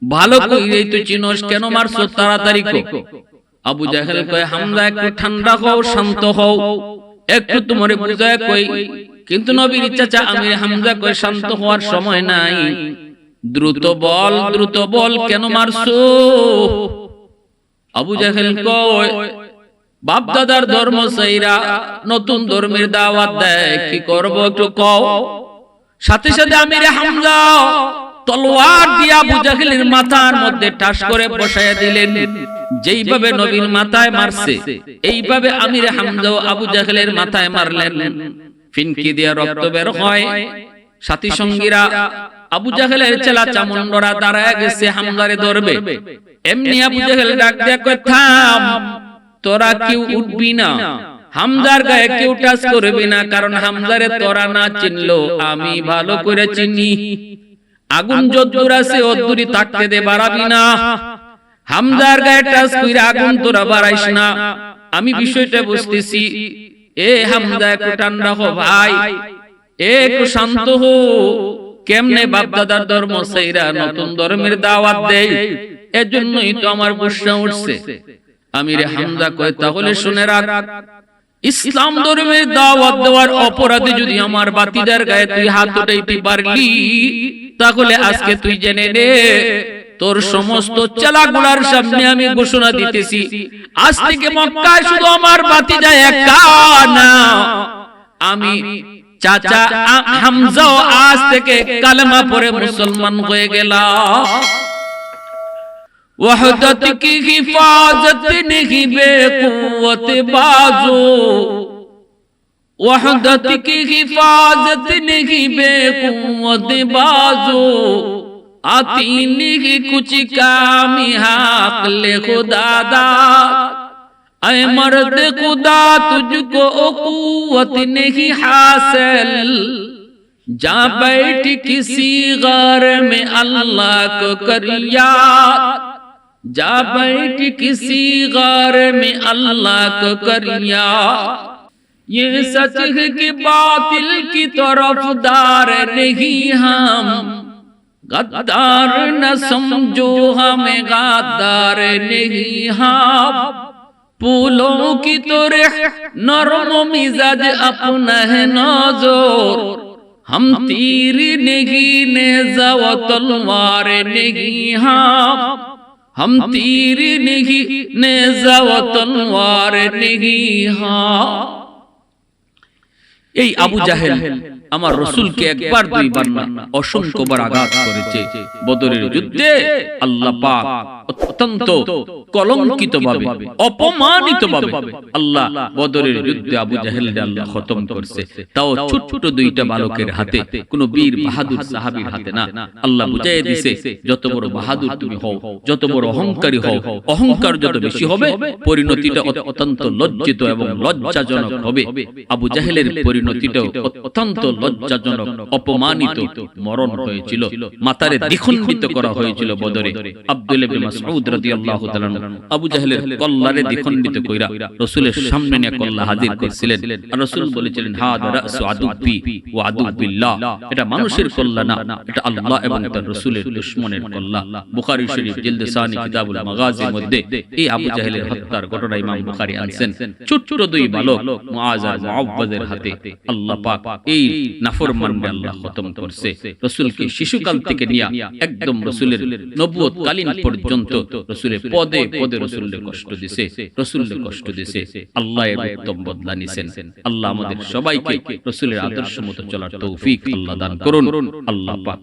ভালো কইরেই তুই চিনোস, কেন মারছো তাড়াতাড়ি কো। আবু জাহেল কয়, হামজা একটু ঠান্ডা হও, শান্ত হও, একটু তোমারে বুঝায় কই। কিন্তু নবীর চাচা আমির হামজা কয়, শান্ত হওয়ার সময় নাই, দ্রুত বল, দ্রুত বল, কেন মারছো? আবু জাহেল কয়, বাপ দাদার ধর্ম সাইরা নতুন ধর্মের দাওয়াত দেয়, কি করব একটু কও। সাথে সাথে আমির হামজা তলোয়ার দিয়ে আবু জাহেলের মাথার মধ্যে ঠাস করে বসায়া দিলেন। যেইভাবে নবীর মাথায় মারছে এইভাবে আমির হামজা আবু জাহেলের মাথায় মারলেন। ফিনকি দিয়ে রক্ত বের হয়। সাথী সঙ্গীরা আবু জাহেলের চেলা চামুন্ডরা দাঁড়ায় গেছে হামজারে ধরবে। এমনি আবু জাহেল ডাক দিয়ে কয়, থাম, তোরা কেউ উঠবি না, হামজার গায়ে কেউ টাচ করবি না, কারণ হামজারে তোরা না চিনলো আমি ভালো করে চিনি। আগুন যদ্দূর আছে অদ্দূরই থাকতে দে, বাড়াবি না। হামজার গায়ে টাচ কইরা আগুন তোরা বাড়াইস না, আমি বিষয়টা বুঝতেছি। এ হামজা একটু ঠান্ডা হো ভাই, একটু শান্ত হো। কেমনে বাপ দাদার ধর্ম সাইরা নতুন ধর্মের দাওয়াত দেয়, এজন্যই তো আমার গুসা উঠছে। আমিরে হামজা কয়, তাহলে শুনে রাখ, ইসলাম ধর্মের দাওয়াত দেওয়ার অপরাধে যদি আমার ভাতিজার গায়ে তুই হাত উঠাইতে পারলি, তাহলে আজকে তুই জেনে নে, তোর সমস্ত চেলাগুলার সামনে আমি ঘোষণা দিতেছি, আজ থেকে মক্কায় শুধু আমার ভাতিজা একা না, আমি চাচা হামজাও আজ থেকে কালেমা পড়ে মুসলমান হয়ে গেলাম। वहदत की हिफाजत नहीं बेकुवत बाजो, वहदत की हिफाजत नहीं बेकुवत बाजो, आती नहीं कुछ कामी हाकले खुदा दा, ऐ मर्द खुदा तुझको कुवत नहीं हासिल, जा बैठ किसी गार में अल्लाह को कर याद, जा बैठ किसी गार में अल्लाह को कर याद। ये सच है कि बातिल की तरफदार नहीं हम, गद्दार न समझो हमें गद्दार नहीं हम, फूलों की तरह नरम मिजाज अपना है नजर, हम तीर नहीं नेज़ा व तलवार नहीं हम तीर नहीं नेज़ा व तलवार नहीं এই আবু জাহেল আমার রাসূলকে একবার দুইবার না অসংখ্যবার আঘাত করেছে। বদরের যুদ্ধে আল্লাহ পাক অত্যন্ত কলঙ্কিতভাবে অপমানিতভাবে আল্লাহ বদরের যুদ্ধে আবু জাহেলকে আল্লাহ খতম করছে, তাও ছোট দুইটা বালকের হাতে, কোন বীর বাহাদুর সাহাবীর হাতে না। আল্লাহ বুঝাইয়ে দিয়েছে যত বড় বাহাদুর তুমি হও, যত বড় অহংকারী হও, অহংকার যত বেশি হবে পরিণতিটা অত্যন্ত লজ্জিত এবং লজ্জাজনক হবে। আবু জাহেলের পরিণতিটাও অত্যন্ত লজ্জাজনক অপমানিত মরণ হয়েছিল, মাথারে দ্বিখণ্ডিত করা হয়েছিল বদরে। আব্দুল্লাহ ইবনে মাসউদ রাদিয়াল্লাহু তাআলা আবু জাহেলের কল্লারে দ্বিখণ্ডিত কইরা রাসূলের সামনে নিয়ে কল্লা হাজির করেছিলেন, আর রাসূল বলেছিলেন হাদা রাসু আদুবি ওয়া আদুবিল্লাহ, এটা মানুষের কল্লা না, এটা আল্লাহ এবং তার রাসূলের দুশমনের কল্লা। বুখারী শরীফ জিলদ সানি কিতাবুল মাগাজির মধ্যে এই আবু জাহেলের হত্যার ঘটনা ইমাম বুখারী আনছেন। ছোট দুই বালক মুআজ আর মুআওয়াজের হাতে আল্লাহ পাক এই নাফরমানকে আল্লাহ খতম করছে। রাসূলকে শিশুকাল থেকে নিয়ে একদম রাসূলের নবুয়ত কালীন পর্যন্ত রাসূলের পদে পদে রাসূলের কষ্ট দিয়েছে, রাসূলের কষ্ট দিয়েছে। আল্লাহ এর উত্তম বদলা নিছেন। আল্লাহ আমাদের সবাইকে রাসূলের আদর্শ মতো চলার তৌফিক আল্লাহ দান করুন। আল্লাহ পাক